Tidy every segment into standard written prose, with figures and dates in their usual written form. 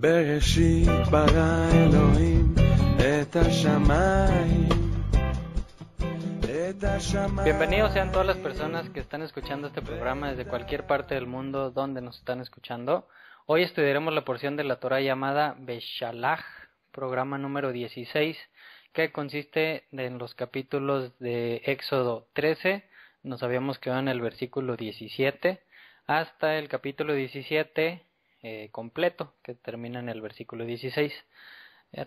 בראשית ברא אלוהים את השמיים. Bienvenidos sean todas las personas que están escuchando este programa desde cualquier parte del mundo donde nos están escuchando. Hoy estudiaremos la porción de la Torá llamada Beshalach, programa número 16, que consiste en los capítulos de Éxodo 13, nos habíamos quedado en el versículo 17, hasta el capítulo 17 completo, que termina en el versículo 16.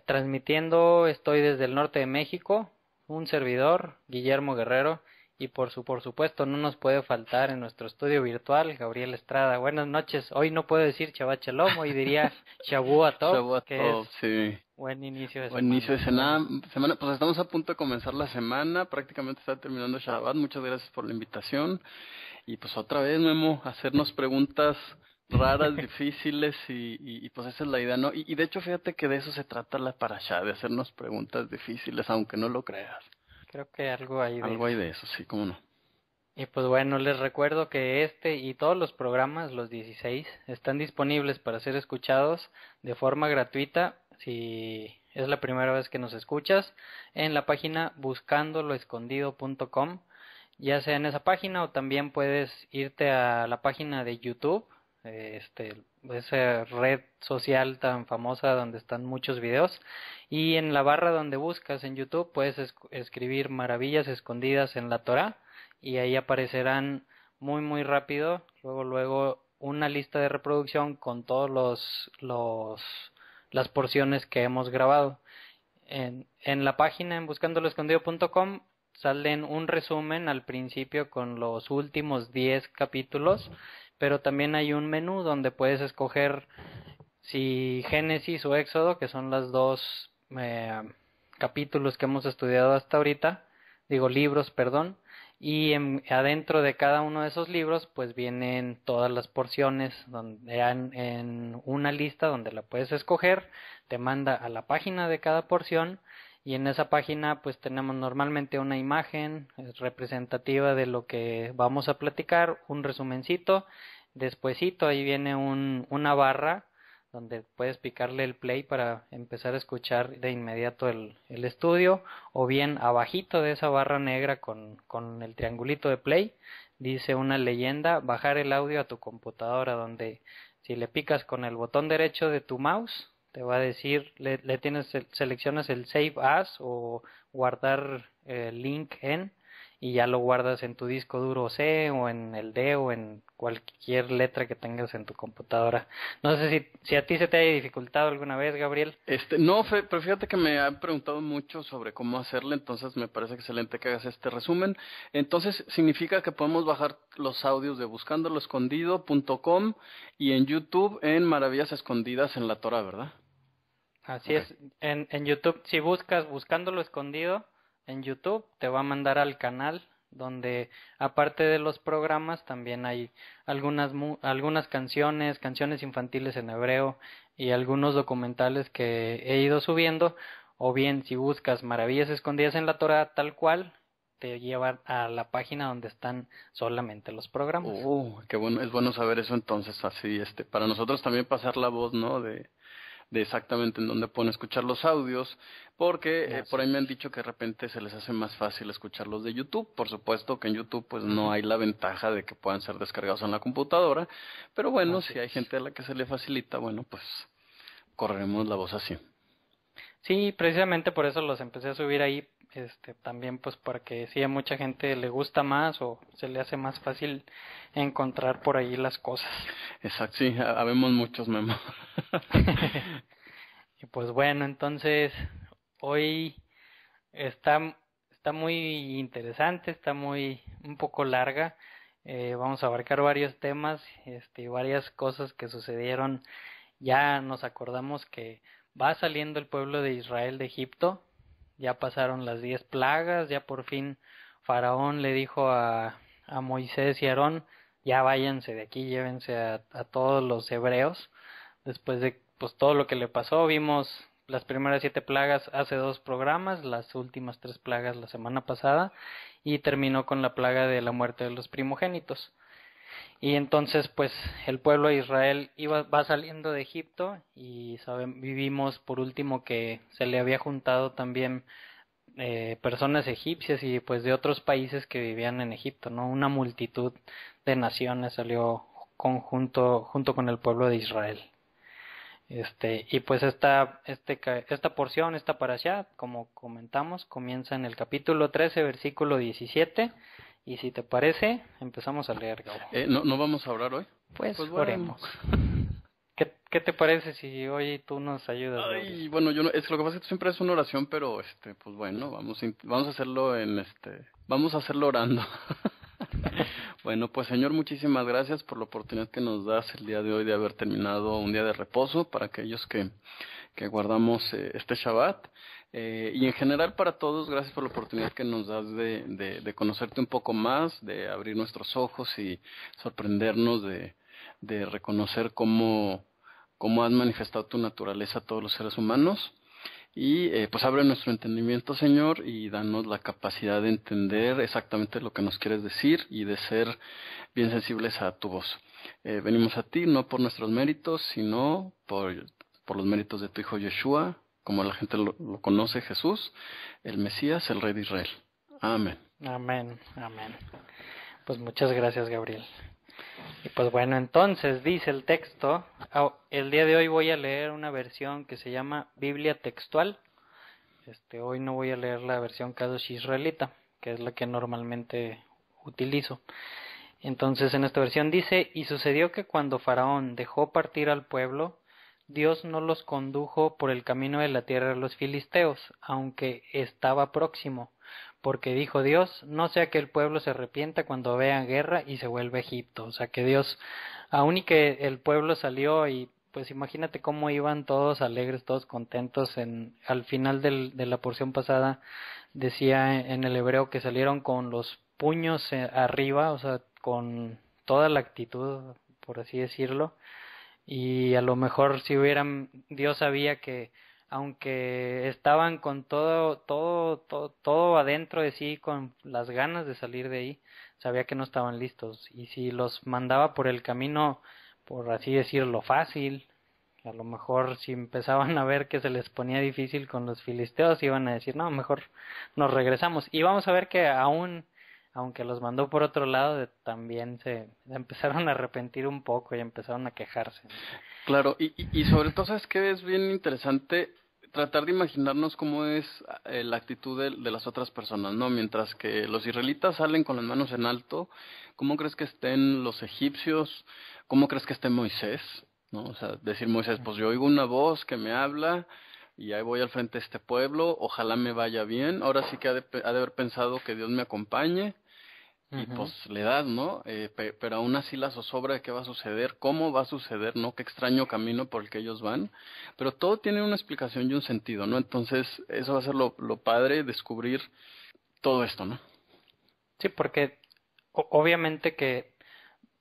Transmitiendo estoy desde el norte de México, un servidor, Guillermo Guerrero, y por supuesto no nos puede faltar en nuestro estudio virtual, Gabriel Estrada. Buenas noches. Hoy no puedo decir Shabbat Shalom, hoy diría Shavua Tov, que es sí. Buen inicio de Buen semana. inicio de semana. Pues estamos a punto de comenzar la semana, prácticamente está terminando Shabbat. Muchas gracias por la invitación. Y pues otra vez, Memo, hacernos preguntas raras, difíciles y pues esa es la idea, ¿no? Y de hecho fíjate que de eso se trata la parashá, de hacernos preguntas difíciles, aunque no lo creas. Creo que algo hay de eso, sí, cómo no. Y pues bueno, les recuerdo que este y todos los programas, los 16, están disponibles para ser escuchados de forma gratuita, si es la primera vez que nos escuchas, en la página buscandoloescondido.com, ya sea en esa página o también puedes irte a la página de YouTube, esa red social tan famosa donde están muchos videos, y en la barra donde buscas en YouTube puedes escribir Maravillas Escondidas en la Torá y ahí aparecerán muy rápido luego una lista de reproducción con todos las porciones que hemos grabado. En la página en buscandoloescondido.com salen un resumen al principio con los últimos 10 capítulos, pero también hay un menú donde puedes escoger si Génesis o Éxodo, que son las dos capítulos que hemos estudiado hasta ahorita, libros, perdón, y adentro de cada uno de esos libros pues vienen todas las porciones donde en una lista donde la puedes escoger, te manda a la página de cada porción y en esa página pues tenemos normalmente una imagen representativa de lo que vamos a platicar, un resumencito, despuesito ahí viene una barra donde puedes picarle el play para empezar a escuchar de inmediato el estudio, o bien abajito de esa barra negra con el triangulito de play, dice una leyenda, bajar el audio a tu computadora, donde si le picas con el botón derecho de tu mouse, te va a decir, seleccionas el Save As o guardar link en, y ya lo guardas en tu disco duro C o en el D o en cualquier letra que tengas en tu computadora. No sé si a ti se te haya dificultado alguna vez, Gabriel. No, pero fíjate que me han preguntado mucho sobre cómo hacerle, entonces me parece excelente que hagas este resumen. Entonces significa que podemos bajar los audios de buscandoloescondido.com y en YouTube en Maravillas Escondidas en la Torá, ¿verdad? Así es, en YouTube, si buscas Buscándolo Escondido en YouTube, te va a mandar al canal donde aparte de los programas también hay algunas canciones infantiles en hebreo y algunos documentales que he ido subiendo, o bien si buscas Maravillas Escondidas en la Torá tal cual, te lleva a la página donde están solamente los programas. Qué bueno, es bueno saber eso entonces, así para nosotros también pasar la voz, ¿no? De exactamente en dónde pueden escuchar los audios, porque por ahí me han dicho que de repente se les hace más fácil escucharlos de YouTube. Por supuesto que en YouTube pues no hay la ventaja de que puedan ser descargados en la computadora, pero bueno, si hay gente a la que se le facilita, bueno, pues correremos la voz así. Sí, precisamente por eso los empecé a subir ahí, también pues porque si a mucha gente le gusta más o se le hace más fácil encontrar por ahí las cosas. Exacto, sí, habemos muchos, Memo. Y pues bueno, entonces hoy está muy interesante, está un poco larga. Vamos a abarcar varios temas, varias cosas que sucedieron. Ya nos acordamos que va saliendo el pueblo de Israel de Egipto, ya pasaron las 10 plagas, ya por fin Faraón le dijo a Moisés y Aarón, ya váyanse de aquí, llévense a todos los hebreos. Después de pues todo lo que le pasó, vimos las primeras 7 plagas hace 2 programas, las últimas 3 plagas la semana pasada, y terminó con la plaga de la muerte de los primogénitos. Y entonces pues el pueblo de Israel va saliendo de Egipto y vivimos por último que se le había juntado también personas egipcias y pues de otros países que vivían en Egipto, ¿no? Una multitud de naciones salió junto con el pueblo de Israel. Y pues esta porción, esta parashá, como comentamos, comienza en el capítulo 13, versículo 17. Y si te parece, empezamos a leer, Gabo. ¿No vamos a orar hoy? Pues bueno. oremos. ¿Qué te parece si hoy tú nos ayudas? Ay, bueno, lo que pasa es que siempre es una oración, pero pues bueno, vamos a hacerlo vamos a hacerlo orando. Bueno, pues Señor, muchísimas gracias por la oportunidad que nos das el día de hoy de haber terminado un día de reposo para aquellos que guardamos este Shabbat. Y en general para todos, gracias por la oportunidad que nos das de conocerte un poco más, de abrir nuestros ojos y sorprendernos de reconocer cómo has manifestado tu naturaleza a todos los seres humanos. Y pues abre nuestro entendimiento, Señor, y danos la capacidad de entender exactamente lo que nos quieres decir y de ser bien sensibles a tu voz. Venimos a ti no por nuestros méritos, sino por los méritos de tu Hijo Yeshua, como la gente lo conoce, Jesús, el Mesías, el Rey de Israel. Amén. Amén, amén. Pues muchas gracias, Gabriel. Y pues bueno, entonces dice el texto, el día de hoy voy a leer una versión que se llama Biblia textual. Hoy no voy a leer la versión Kadosh israelita, que es la que normalmente utilizo. Entonces en esta versión dice, y sucedió que cuando Faraón dejó partir al pueblo, Dios no los condujo por el camino de la tierra de los filisteos, aunque estaba próximo, porque dijo Dios, no sea que el pueblo se arrepienta cuando vea guerra y se vuelva a Egipto. O sea que Dios, aun y que el pueblo salió y pues imagínate cómo iban todos alegres, todos contentos, al final de la porción pasada decía en el hebreo que salieron con los puños arriba, o sea, con toda la actitud, por así decirlo. Y a lo mejor si Dios sabía que aunque estaban con todo adentro de sí, con las ganas de salir de ahí, sabía que no estaban listos. Y si los mandaba por el camino, por así decirlo, fácil, a lo mejor si empezaban a ver que se les ponía difícil con los filisteos, iban a decir, no, mejor nos regresamos. Y vamos a ver que aunque los mandó por otro lado, también se empezaron a arrepentir un poco y empezaron a quejarse. Claro, y sobre todo, ¿sabes qué? Es bien interesante tratar de imaginarnos cómo es la actitud de las otras personas, ¿no? Mientras que los israelitas salen con las manos en alto, ¿cómo crees que estén los egipcios? ¿Cómo crees que esté Moisés? ¿No? O sea, decir Moisés, pues yo oigo una voz que me habla y ahí voy al frente de este pueblo, ojalá me vaya bien, ahora sí que ha de haber pensado que Dios me acompañe. Y pues le das, ¿no? Pero aún así la zozobra de qué va a suceder, cómo va a suceder, ¿no? Qué extraño camino por el que ellos van. Pero todo tiene una explicación y un sentido, ¿no? Entonces eso va a ser lo padre, descubrir todo esto, ¿no? Sí, porque obviamente que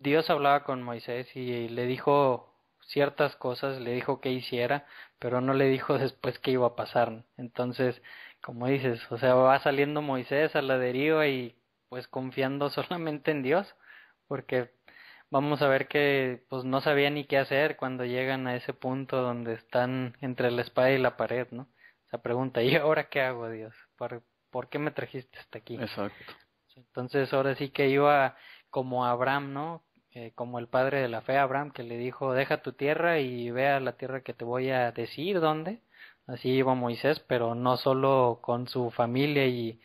Dios hablaba con Moisés y le dijo ciertas cosas, le dijo que hiciera, pero no le dijo después qué iba a pasar. Entonces, como dices, o sea, va saliendo Moisés a la deriva y pues confiando solamente en Dios, porque vamos a ver que pues no sabía ni qué hacer cuando llegan a ese punto donde están entre la espada y la pared, ¿no? Esa pregunta, ¿y ahora qué hago, Dios? ¿Por qué me trajiste hasta aquí? Exacto. Entonces ahora sí que iba como Abraham, ¿no? Como el padre de la fe, Abraham, que le dijo, deja tu tierra y ve a la tierra que te voy a decir dónde. Así iba Moisés, pero no solo con su familia y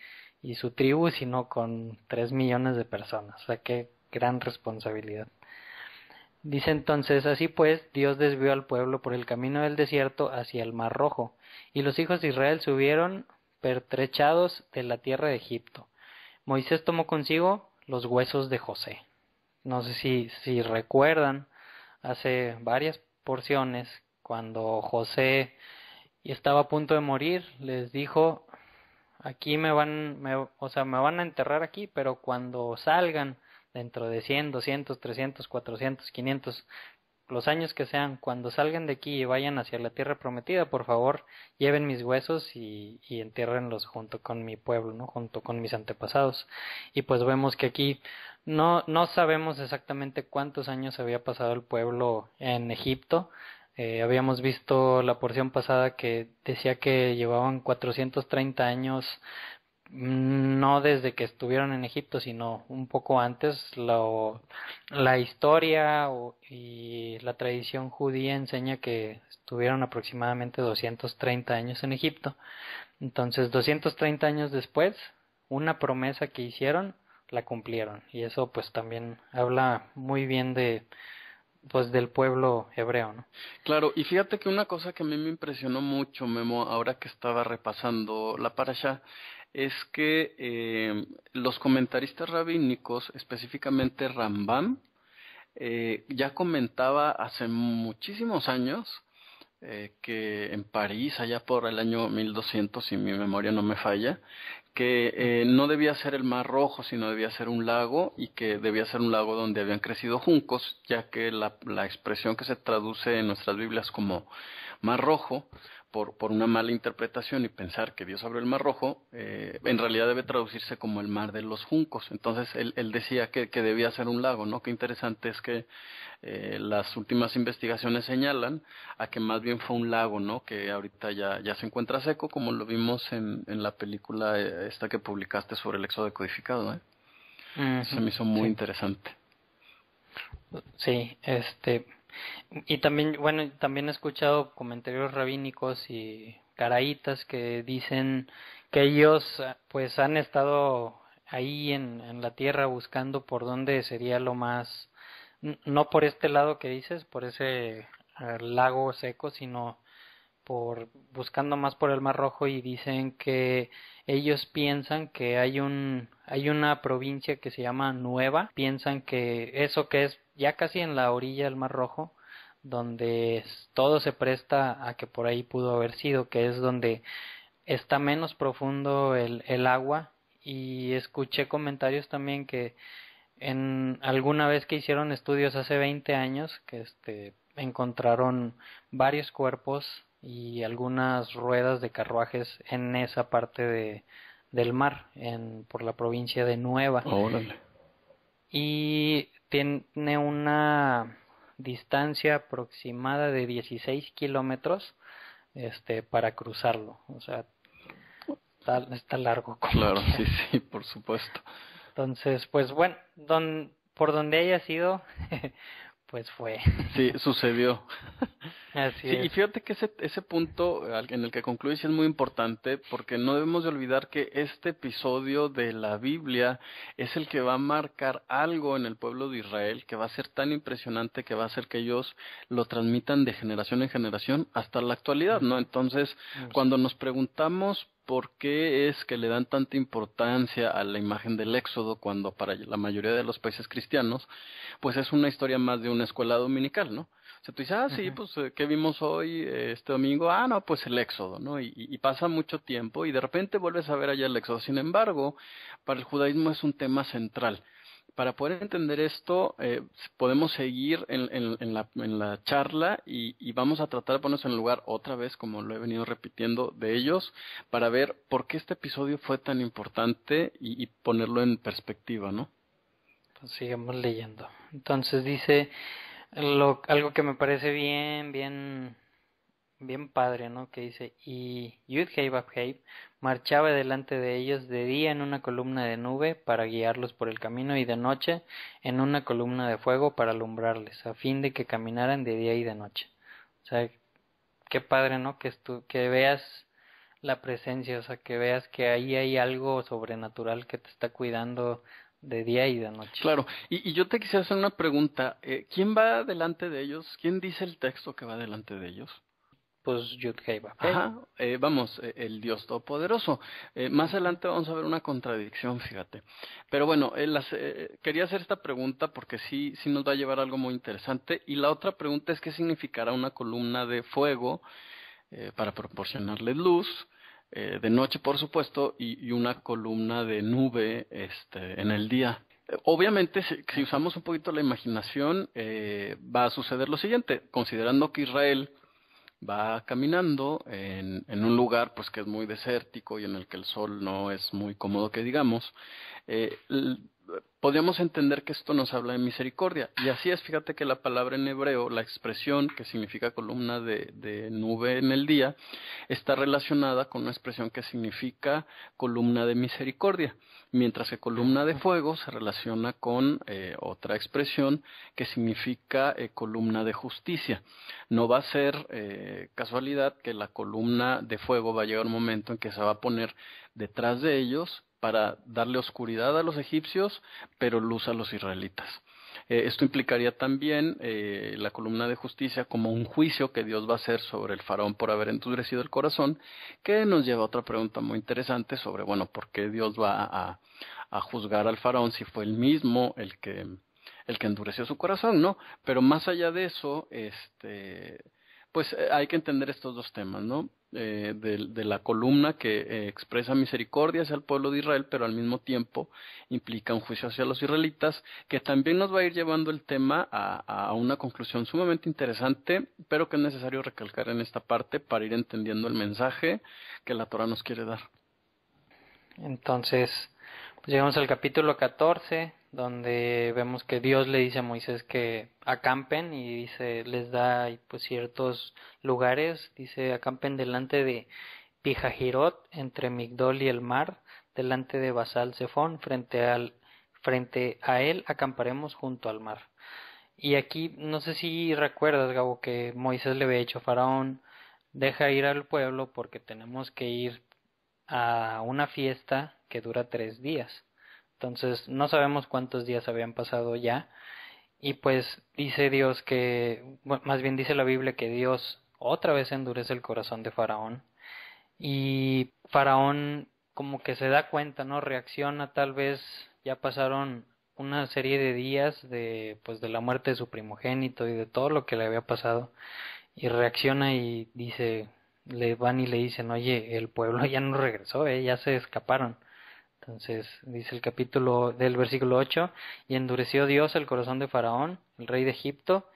su tribu, sino con 3 millones de personas. O sea, qué gran responsabilidad. Dice entonces, así pues, Dios desvió al pueblo por el camino del desierto hacia el Mar Rojo, y los hijos de Israel subieron pertrechados de la tierra de Egipto. Moisés tomó consigo los huesos de José. No sé si recuerdan, hace varias porciones, cuando José estaba a punto de morir, les dijo, aquí me van a enterrar aquí, pero cuando salgan dentro de 100, 200, 300, 400, 500, los años que sean, cuando salgan de aquí y vayan hacia la tierra prometida, por favor, lleven mis huesos y entiérrenlos junto con mi pueblo, ¿no? Junto con mis antepasados. Y pues vemos que aquí No sabemos exactamente cuántos años había pasado el pueblo en Egipto. Habíamos visto la porción pasada que decía que llevaban 430 años, no desde que estuvieron en Egipto, sino un poco antes. La historia y la tradición judía enseña que estuvieron aproximadamente 230 años en Egipto. Entonces, 230 años después, una promesa que hicieron, la cumplieron. Y eso pues también habla muy bien pues del pueblo hebreo, ¿no? Claro, y fíjate que una cosa que a mí me impresionó mucho, Memo, ahora que estaba repasando la parasha, es que los comentaristas rabínicos, específicamente Rambam, ya comentaba hace muchísimos años que en París, allá por el año 1200, si mi memoria no me falla, que no debía ser el Mar Rojo, sino debía ser un lago, y que debía ser un lago donde habían crecido juncos, ya que la expresión que se traduce en nuestras Biblias como Mar Rojo, por una mala interpretación y pensar que Dios abrió el Mar Rojo, en realidad debe traducirse como el Mar de los Juncos. Entonces él decía que debía ser un lago, ¿no? Qué interesante es que las últimas investigaciones señalan a que más bien fue un lago, ¿no? Que ahorita ya se encuentra seco, como lo vimos en la película esta que publicaste sobre el Éxodo decodificado, ¿eh? Se me hizo muy interesante. Sí, y también, bueno, también he escuchado comentarios rabínicos y caraítas que dicen que ellos pues han estado ahí en la tierra buscando por dónde sería lo más, no por este lado que dices, por ese lago seco, sino buscando más por el Mar Rojo, y dicen que ellos piensan que hay una provincia que se llama Nueva, piensan que eso que es ya casi en la orilla del Mar Rojo, donde todo se presta a que por ahí pudo haber sido, que es donde está menos profundo el agua. Y escuché comentarios también que en alguna vez que hicieron estudios hace 20 años, que encontraron varios cuerpos y algunas ruedas de carruajes en esa parte del mar, por la provincia de Nueva. Órale. Y tiene una distancia aproximada de 16 kilómetros para cruzarlo. O sea, está largo. Claro, sí, por supuesto. Entonces, pues bueno, por donde haya sido, pues fue. Sí, sucedió. Así sí, es. y fíjate que ese punto en el que concluye sí es muy importante, porque no debemos de olvidar que este episodio de la Biblia es el que va a marcar algo en el pueblo de Israel, que va a ser tan impresionante, que va a hacer que ellos lo transmitan de generación en generación hasta la actualidad, ¿no? Entonces, cuando nos preguntamos por qué es que le dan tanta importancia a la imagen del Éxodo, cuando para la mayoría de los países cristianos, pues es una historia más de una escuela dominical, ¿no? O sea, tú dices, sí, pues, ¿qué vimos hoy, este domingo? No, pues el Éxodo, ¿no? Y pasa mucho tiempo y de repente vuelves a ver allá el Éxodo. Sin embargo, para el judaísmo es un tema central. Para poder entender esto, podemos seguir en la charla y vamos a tratar de ponernos en el lugar otra vez, como lo he venido repitiendo, de ellos, para ver por qué este episodio fue tan importante y ponerlo en perspectiva, ¿no? Pues sigamos leyendo. Entonces dice algo que me parece bien padre, ¿no? Que dice: y Yud-Hei Vав-Hei marchaba delante de ellos de día en una columna de nube para guiarlos por el camino, y de noche en una columna de fuego para alumbrarles, a fin de que caminaran de día y de noche. O sea, qué padre, ¿no? Que veas la presencia, o sea, que veas que ahí hay algo sobrenatural que te está cuidando de día y de noche. Claro, y yo te quisiera hacer una pregunta. ¿Quién va delante de ellos? ¿Quién dice el texto que va delante de ellos? Pues Yud-Hei Vав-Hei. Ajá, el Dios Todopoderoso. Más adelante vamos a ver una contradicción, fíjate. Pero bueno, quería hacer esta pregunta porque sí nos va a llevar a algo muy interesante. Y la otra pregunta es: ¿qué significará una columna de fuego para proporcionarles luz? De noche, por supuesto, y una columna de nube en el día. Obviamente, si usamos un poquito la imaginación, va a suceder lo siguiente. Considerando que Israel va caminando en un lugar pues que es muy desértico y en el que el sol no es muy cómodo, que digamos, podríamos entender que esto nos habla de misericordia. Y así es, fíjate que la palabra en hebreo, la expresión que significa columna de nube en el día, está relacionada con una expresión que significa columna de misericordia, mientras que columna de fuego se relaciona con otra expresión que significa columna de justicia. No va a ser casualidad que la columna de fuego va a llegar un momento en que se va a poner detrás de ellos para darle oscuridad a los egipcios, pero luz a los israelitas. Esto implicaría también la columna de justicia como un juicio que Dios va a hacer sobre el faraón por haber endurecido el corazón, que nos lleva a otra pregunta muy interesante sobre, bueno, ¿por qué Dios va a juzgar al faraón si fue él mismo el que endureció su corazón, ¿no? Pero más allá de eso, pues hay que entender estos dos temas, ¿no? De la columna que expresa misericordia hacia el pueblo de Israel, pero al mismo tiempo implica un juicio hacia los israelitas, que también nos va a ir llevando el tema a una conclusión sumamente interesante, pero que es necesario recalcar en esta parte para ir entendiendo el mensaje que la Torah nos quiere dar. Entonces, pues llegamos al capítulo 14, donde vemos que Dios le dice a Moisés que acampen y dice, les da pues ciertos lugares, dice acampen delante de Pijajirot, entre Migdol y el mar, delante de Basal Zephón, frente a él acamparemos junto al mar. Y aquí no sé si recuerdas, Gabo, que Moisés le había dicho a Faraón, deja ir al pueblo porque tenemos que ir a una fiesta que dura 3 días. Entonces no sabemos cuántos días habían pasado ya. Y pues dice Dios que, bueno, más bien dice la Biblia que Dios otra vez endurece el corazón de Faraón. Y Faraón como que se da cuenta, ¿no? Reacciona, tal vez ya pasaron una serie de días de pues de la muerte de su primogénito y de todo lo que le había pasado. Y reacciona y dice, le van y le dicen, oye, el pueblo ya no regresó, ya se escaparon. Entonces dice el capítulo del versículo 8, y endureció Dios el corazón de Faraón, el rey de Egipto,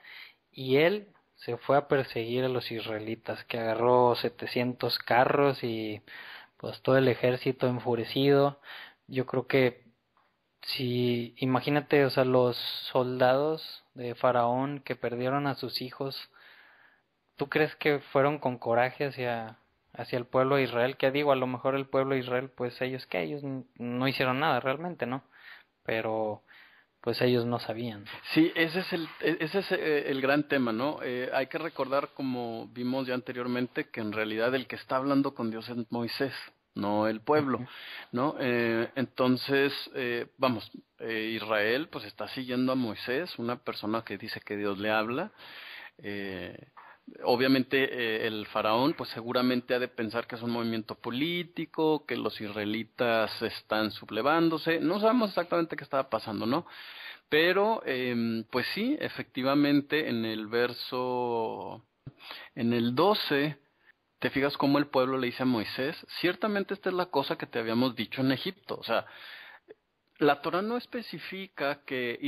y él se fue a perseguir a los israelitas, que agarró 700 carros y pues todo el ejército enfurecido. Yo creo que si, imagínate, o sea, los soldados de Faraón que perdieron a sus hijos, ¿tú crees que fueron con coraje hacia el pueblo de Israel? Que digo, a lo mejor el pueblo de Israel, pues ellos no hicieron nada realmente, ¿no? Pero pues ellos no sabían. Sí, ese es el gran tema, ¿no? Hay que recordar, como vimos ya anteriormente, que en realidad el que está hablando con Dios es Moisés, no el pueblo, ¿no? Entonces, vamos, Israel pues está siguiendo a Moisés, una persona que dice que Dios le habla. Obviamente el faraón pues seguramente ha de pensar que es un movimiento político, que los israelitas están sublevándose, no sabemos exactamente qué estaba pasando, ¿no? Pero pues sí, efectivamente en el 12, te fijas cómo el pueblo le dice a Moisés, ciertamente esta es la cosa que te habíamos dicho en Egipto, o sea, la Torah no especifica que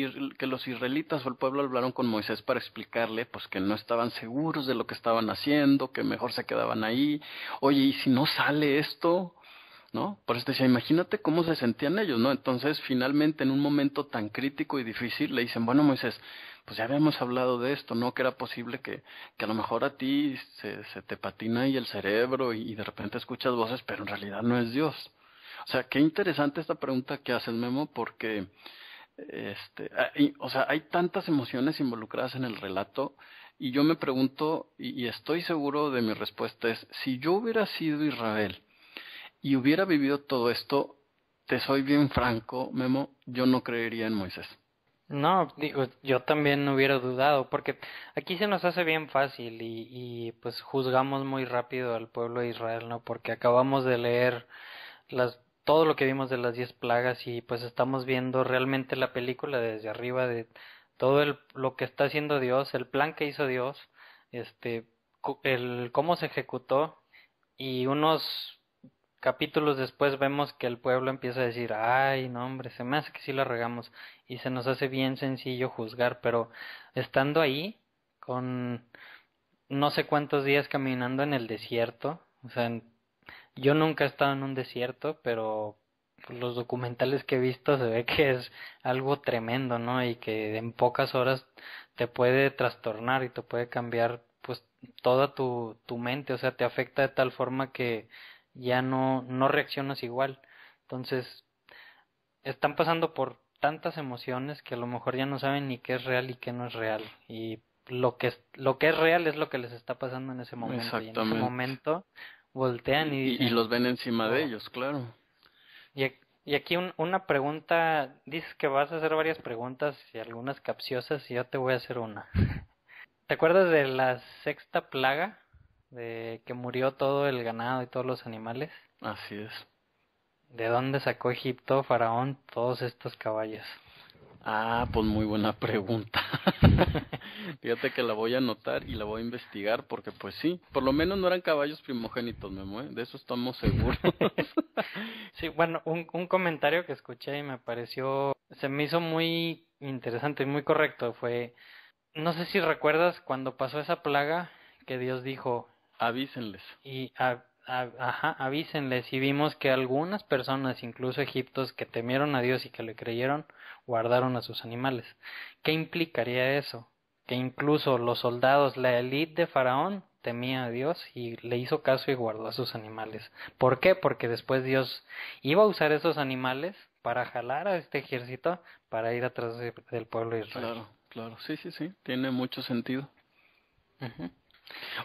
los israelitas o el pueblo hablaron con Moisés para explicarle pues que no estaban seguros de lo que estaban haciendo, que mejor se quedaban ahí. Oye, ¿y si no sale esto? ¿No? Por eso te decía, imagínate cómo se sentían ellos, ¿no? Entonces, finalmente, en un momento tan crítico y difícil, le dicen, bueno, Moisés, pues ya habíamos hablado de esto, ¿no? Que era posible que a lo mejor a ti se te patina ahí el cerebro y de repente escuchas voces, pero en realidad no es Dios. O sea, qué interesante esta pregunta que haces, Memo, porque o sea, hay tantas emociones involucradas en el relato y yo me pregunto, y estoy seguro de mi respuesta es, si yo hubiera sido Israel y hubiera vivido todo esto, te soy bien franco, Memo, yo no creería en Moisés. No, digo, yo también hubiera dudado, porque aquí se nos hace bien fácil y pues juzgamos muy rápido al pueblo de Israel, ¿no? Porque acabamos de leer todo lo que vimos de las 10 plagas y pues estamos viendo realmente la película desde arriba de todo lo que está haciendo Dios, el plan que hizo Dios, el cómo se ejecutó, y unos capítulos después vemos que el pueblo empieza a decir, ay, no hombre, se me hace que sí la regamos, y se nos hace bien sencillo juzgar, pero estando ahí, con no sé cuántos días caminando en el desierto, o sea, yo nunca he estado en un desierto, pero los documentales que he visto se ve que es algo tremendo, ¿no? Y que en pocas horas te puede trastornar y te puede cambiar pues toda tu mente, o sea, te afecta de tal forma que ya no reaccionas igual. Entonces, están pasando por tantas emociones que a lo mejor ya no saben ni qué es real y qué no es real. Y lo que es real es lo que les está pasando en ese momento. Y en ese Exactamente. momento voltean y Y dicen, los ven encima de oh. ellos, claro. Y aquí una pregunta, dices que vas a hacer varias preguntas y algunas capciosas y yo te voy a hacer una. ¿Te acuerdas de la sexta plaga? De que murió todo el ganado y todos los animales. Así es. ¿De dónde sacó Egipto, Faraón, todos estos caballos? Ah, pues muy buena pregunta. Fíjate que la voy a anotar y la voy a investigar porque pues sí, por lo menos no eran caballos primogénitos, Memo, ¿eh? De eso estamos seguros. Sí, bueno, un comentario que escuché y me pareció, se me hizo muy interesante y muy correcto fue, no sé si recuerdas cuando pasó esa plaga que Dios dijo, Avísenles. y ajá, avísenles, y vimos que algunas personas, incluso egiptos, que temieron a Dios y que le creyeron, guardaron a sus animales. ¿Qué implicaría eso? Que incluso los soldados, la élite de Faraón, temía a Dios y le hizo caso y guardó a sus animales. ¿Por qué? Porque después Dios iba a usar esos animales para jalar a este ejército para ir atrás del pueblo de Israel. Claro, claro. Sí, sí, sí. Tiene mucho sentido. Ujú. Y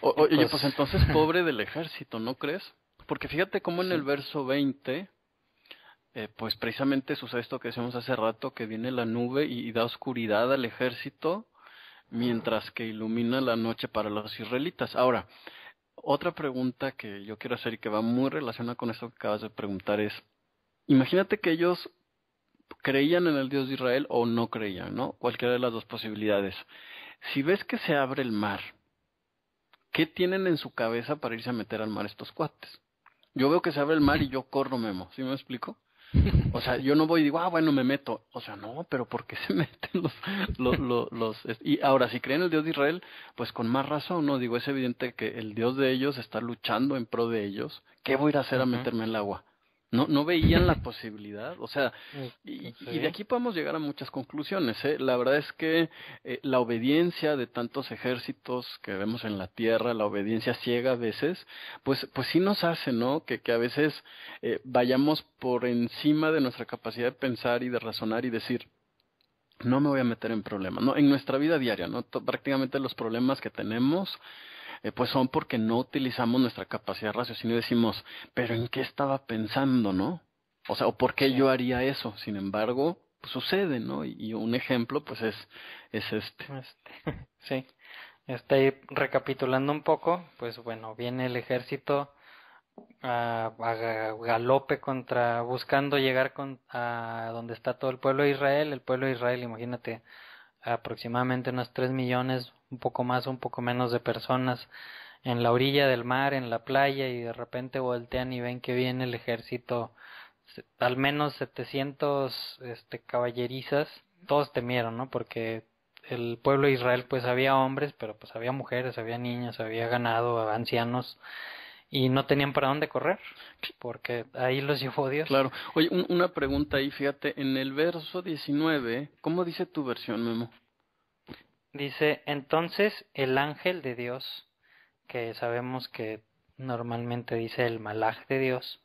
Oye, pues, pues entonces pobre del ejército, ¿no crees? Porque fíjate cómo en el sí. verso 20, pues precisamente sucede esto que decíamos hace rato, que viene la nube y da oscuridad al ejército, mientras que ilumina la noche para los israelitas. Ahora, otra pregunta que yo quiero hacer y que va muy relacionada con esto que acabas de preguntar es, imagínate que ellos creían en el Dios de Israel o no creían, ¿no? Cualquiera de las dos posibilidades. Si ves que se abre el mar, ¿qué tienen en su cabeza para irse a meter al mar estos cuates? Yo veo que se abre el mar y yo corro, Memo, ¿sí me explico? O sea, yo no voy y digo, ah, bueno, me meto. O sea, no, pero ¿por qué se meten Y ahora, si creen en el Dios de Israel, pues con más razón, ¿no? Digo, es evidente que el Dios de ellos está luchando en pro de ellos. ¿Qué voy a ir a hacer a Ujú. meterme en el agua? No veían la posibilidad. O sea, y de Sí. aquí podemos llegar a muchas conclusiones, ¿eh? La verdad es que la obediencia de tantos ejércitos que vemos en la tierra, la obediencia ciega a veces, pues sí nos hace, ¿no? Que a veces vayamos por encima de nuestra capacidad de pensar y de razonar y decir, no me voy a meter en problemas, ¿no? En nuestra vida diaria, ¿no? Prácticamente los problemas que tenemos, pues son porque no utilizamos nuestra capacidad de raciocinio y decimos, pero ¿en qué estaba pensando, no? O sea, ¿o por qué Sí. yo haría eso? Sin embargo, pues sucede, ¿no? Y un ejemplo, pues es este. Sí, estoy recapitulando un poco, pues bueno, viene el ejército a galope buscando llegar a donde está todo el pueblo de Israel, imagínate, aproximadamente unos 3 millones, un poco más, un poco menos de personas en la orilla del mar, en la playa, y de repente voltean y ven que viene el ejército, al menos 700 caballerizas, todos temieron, ¿no? Porque el pueblo de Israel pues había hombres, pero pues había mujeres, había niños, había ganado, ancianos, y no tenían para dónde correr, porque ahí los llevó Dios. Claro. Oye, una pregunta ahí, fíjate, en el verso 19, ¿cómo dice tu versión, Memo? Dice, entonces el ángel de Dios, que sabemos que normalmente dice el malaj de Dios,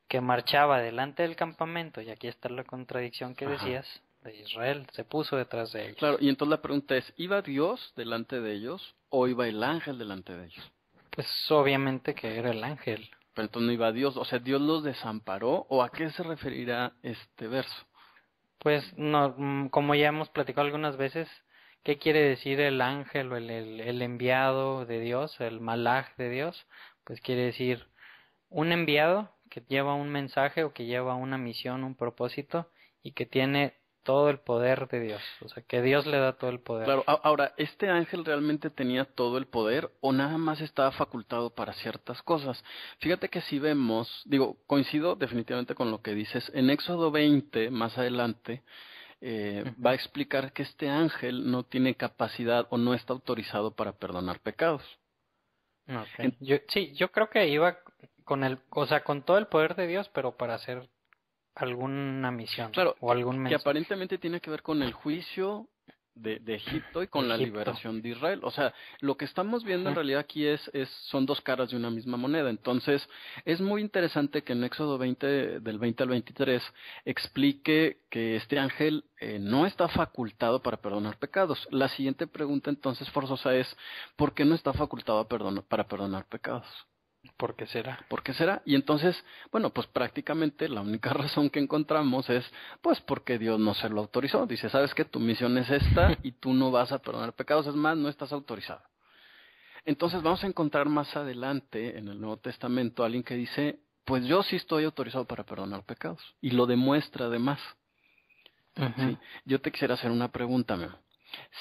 que marchaba delante del campamento, y aquí está la contradicción que Ajá. decías, de Israel, se puso detrás de Claro, ellos. y entonces la pregunta es, ¿iba Dios delante de ellos o iba el ángel delante de ellos? Pues obviamente que era el ángel. Pero entonces no iba Dios, o sea, ¿Dios los desamparó o a qué se referirá este verso? Pues no, como ya hemos platicado algunas veces, ¿qué quiere decir el ángel o el enviado de Dios, el malaj de Dios? Pues quiere decir un enviado que lleva un mensaje o que lleva una misión, un propósito y que tiene todo el poder de Dios, o sea, que Dios le da todo el poder. Claro, ahora, ¿este ángel realmente tenía todo el poder o nada más estaba facultado para ciertas cosas? Fíjate que si vemos, digo, coincido definitivamente con lo que dices, en Éxodo 20, más adelante, va a Ujú. explicar que este ángel no tiene capacidad o no está autorizado para perdonar pecados. Okay. Yo creo que iba con o sea, con todo el poder de Dios, pero para hacer alguna misión, claro, o algún que mensaje. aparentemente tiene que ver con el juicio de Egipto y con la liberación de Israel. O sea, lo que estamos viendo en realidad aquí son dos caras de una misma moneda. Entonces, es muy interesante que en Éxodo 20, del 20 al 23, explique que este ángel no está facultado para perdonar pecados. La siguiente pregunta entonces forzosa es, ¿por qué no está facultado para perdonar pecados? ¿Por qué será? ¿Por qué será? Y entonces, bueno, pues prácticamente la única razón que encontramos es, pues porque Dios no se lo autorizó. Dice, ¿sabes qué? Tu misión es esta y tú no vas a perdonar pecados, es más, no estás autorizado. Entonces vamos a encontrar más adelante en el Nuevo Testamento a alguien que dice, pues yo sí estoy autorizado para perdonar pecados. Y lo demuestra además. Sí. Yo te quisiera hacer una pregunta, Memo.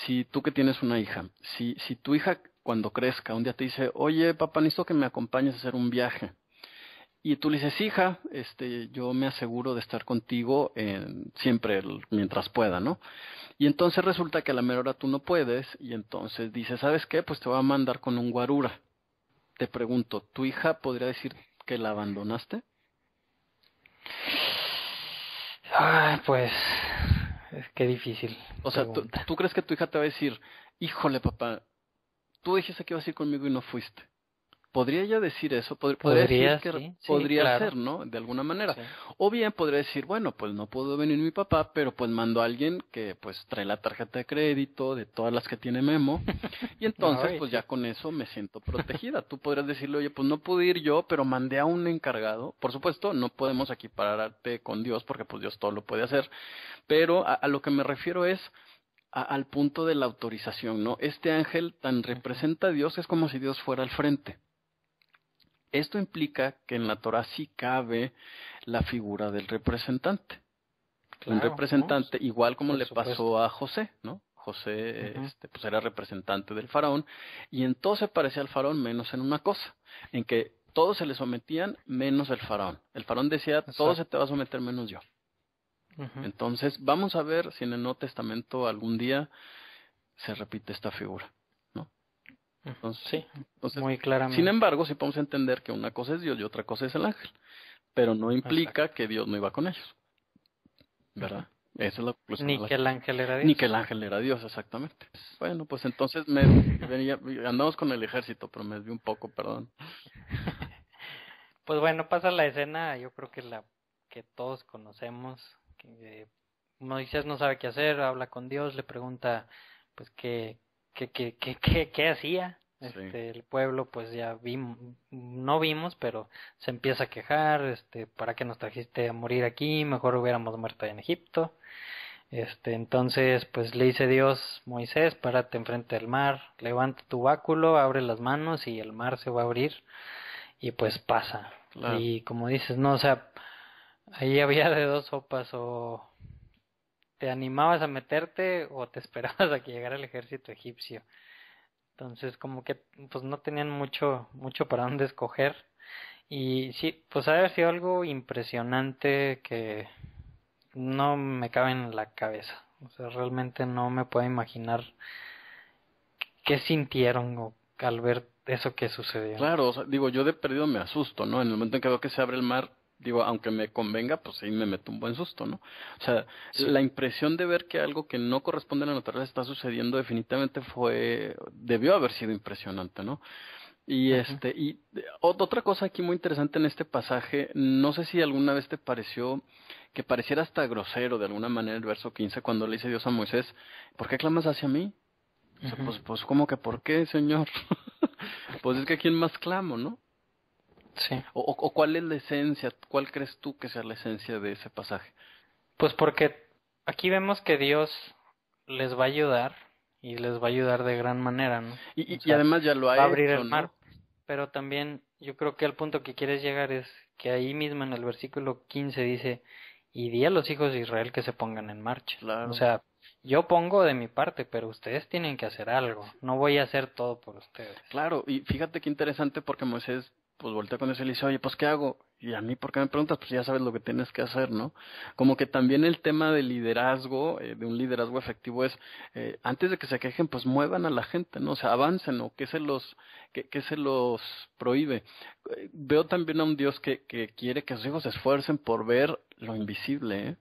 Si tú que tienes una hija, si tu hija cuando crezca un día te dice, oye papá, necesito que me acompañes a hacer un viaje, y tú le dices, hija, yo me aseguro de estar contigo siempre mientras pueda, ¿no? Y entonces resulta que a la mera hora tú no puedes, y entonces dices, ¿sabes qué? Pues te voy a mandar con un guarura. Te pregunto, ¿tu hija podría decir que la abandonaste? Ay, pues, qué difícil. O sea, ¿tú crees que tu hija te va a decir, híjole papá, tú dijiste que ibas a ir conmigo y no fuiste? ¿Podría ella decir eso? Podría decir que sí, podría claro. ser, ¿no? De alguna manera. Sí. O bien podría decir, bueno, pues no pudo venir mi papá, pero pues mando a alguien que pues trae la tarjeta de crédito de todas las que tiene Memo. Y entonces pues ya con eso me siento protegida. Tú podrías decirle, oye, pues no pude ir yo, pero mandé a un encargado. Por supuesto, no podemos equipararte con Dios porque pues Dios todo lo puede hacer. Pero a lo que me refiero es al punto de la autorización, ¿no? Este ángel tan representa a Dios, es como si Dios fuera al frente. Esto implica que en la Torah sí cabe la figura del representante. Claro, un representante, ¿no? Igual como le pasó a José, ¿no? José pues era representante del faraón, y en todo se parecía al faraón menos en una cosa, en que todos se le sometían menos el faraón. El faraón decía, todo se te va a someter menos yo. Entonces, vamos a ver si en el Nuevo Testamento algún día se repite esta figura. Sí, muy claramente. Sin embargo, sí podemos entender que una cosa es Dios y otra cosa es el ángel, pero no implica que Dios no iba con ellos, ¿verdad? Esa es la conclusión. Ni que el ángel era Dios. Ni que el ángel era Dios, exactamente. Bueno, pues entonces andamos con el ejército, pero me desvié un poco, perdón. Pues bueno, pasa la escena, yo creo que que todos conocemos, que Moisés no sabe qué hacer, habla con Dios, le pregunta pues qué hacía. Sí. El pueblo pues ya no vimos, pero se empieza a quejar, ¿para qué nos trajiste a morir aquí? Mejor hubiéramos muerto en Egipto. Entonces pues le dice Dios, Moisés, párate enfrente del mar, levanta tu báculo, abre las manos y el mar se va a abrir y pues pasa. Claro. Y como dices, no, o sea, ahí había de dos sopas, o te animabas a meterte o te esperabas a que llegara el ejército egipcio. Entonces como que pues no tenían mucho para dónde escoger. Y sí, pues ha de haber sido algo impresionante que no me cabe en la cabeza. O sea, realmente no me puedo imaginar qué sintieron al ver eso que sucedió. Claro, o sea, digo, yo de perdido me asusto, ¿no? En el momento en que veo que se abre el mar, digo, aunque me convenga, pues sí me meto un buen susto, ¿no? O sea, sí. La impresión de ver que algo que no corresponde a la naturaleza está sucediendo definitivamente debió haber sido impresionante, ¿no? Y otra cosa aquí muy interesante en este pasaje, no sé si alguna vez te pareció que pareciera hasta grosero de alguna manera el verso 15 cuando le dice Dios a Moisés, ¿por qué clamas hacia mí? O sea, pues ¿cómo que por qué, Señor? Pues es que ¿a quién más clamo, no? Sí. ¿O cuál es la esencia? ¿Cuál crees tú que sea la esencia de ese pasaje? Pues porque aquí vemos que Dios les va a ayudar y les va a ayudar de gran manera, ¿no? Y además ya lo ha hecho, va a abrir el ¿no? mar. Pero también yo creo que el punto que quieres llegar es que ahí mismo en el versículo 15 dice, y di a los hijos de Israel que se pongan en marcha. Claro. O sea, yo pongo de mi parte, pero ustedes tienen que hacer algo. No voy a hacer todo por ustedes. Claro, y fíjate qué interesante porque Moisés pues voltea con eso y le dice, oye, pues ¿qué hago? Y a mí, ¿por qué me preguntas? Pues ya sabes lo que tienes que hacer, ¿no? Como que también el tema del liderazgo, de un liderazgo efectivo es, antes de que se quejen, pues muevan a la gente, ¿no? O sea, avancen, ¿no? Que se los prohíbe. Veo también a un Dios que quiere que sus hijos se esfuercen por ver lo invisible, ¿eh?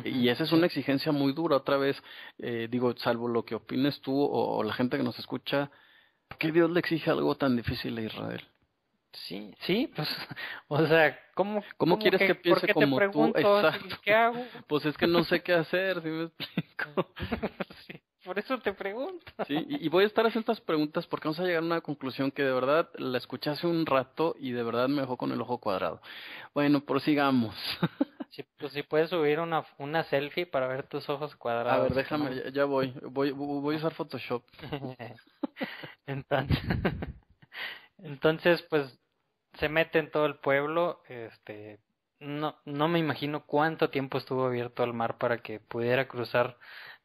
Y esa es una exigencia muy dura, otra vez, digo, salvo lo que opines tú o la gente que nos escucha, ¿por qué Dios le exige algo tan difícil a Israel? Sí, sí, pues, o sea, ¿Cómo quieres que por piense qué te como tú? pregunto? Exacto. ¿Qué hago? Pues es que no sé qué hacer, ¿sí me explico? Sí, por eso te pregunto. Sí, y voy a estar haciendo estas preguntas porque vamos a llegar a una conclusión que de verdad la escuché hace un rato y de verdad me dejó con el ojo cuadrado. Bueno, prosigamos. Sí, pues si puedes subir una selfie para ver tus ojos A ver, cuadrados, déjame, ¿no? ya voy a usar Photoshop. Entonces, entonces, pues se mete en todo el pueblo, no me imagino cuánto tiempo estuvo abierto al mar para que pudiera cruzar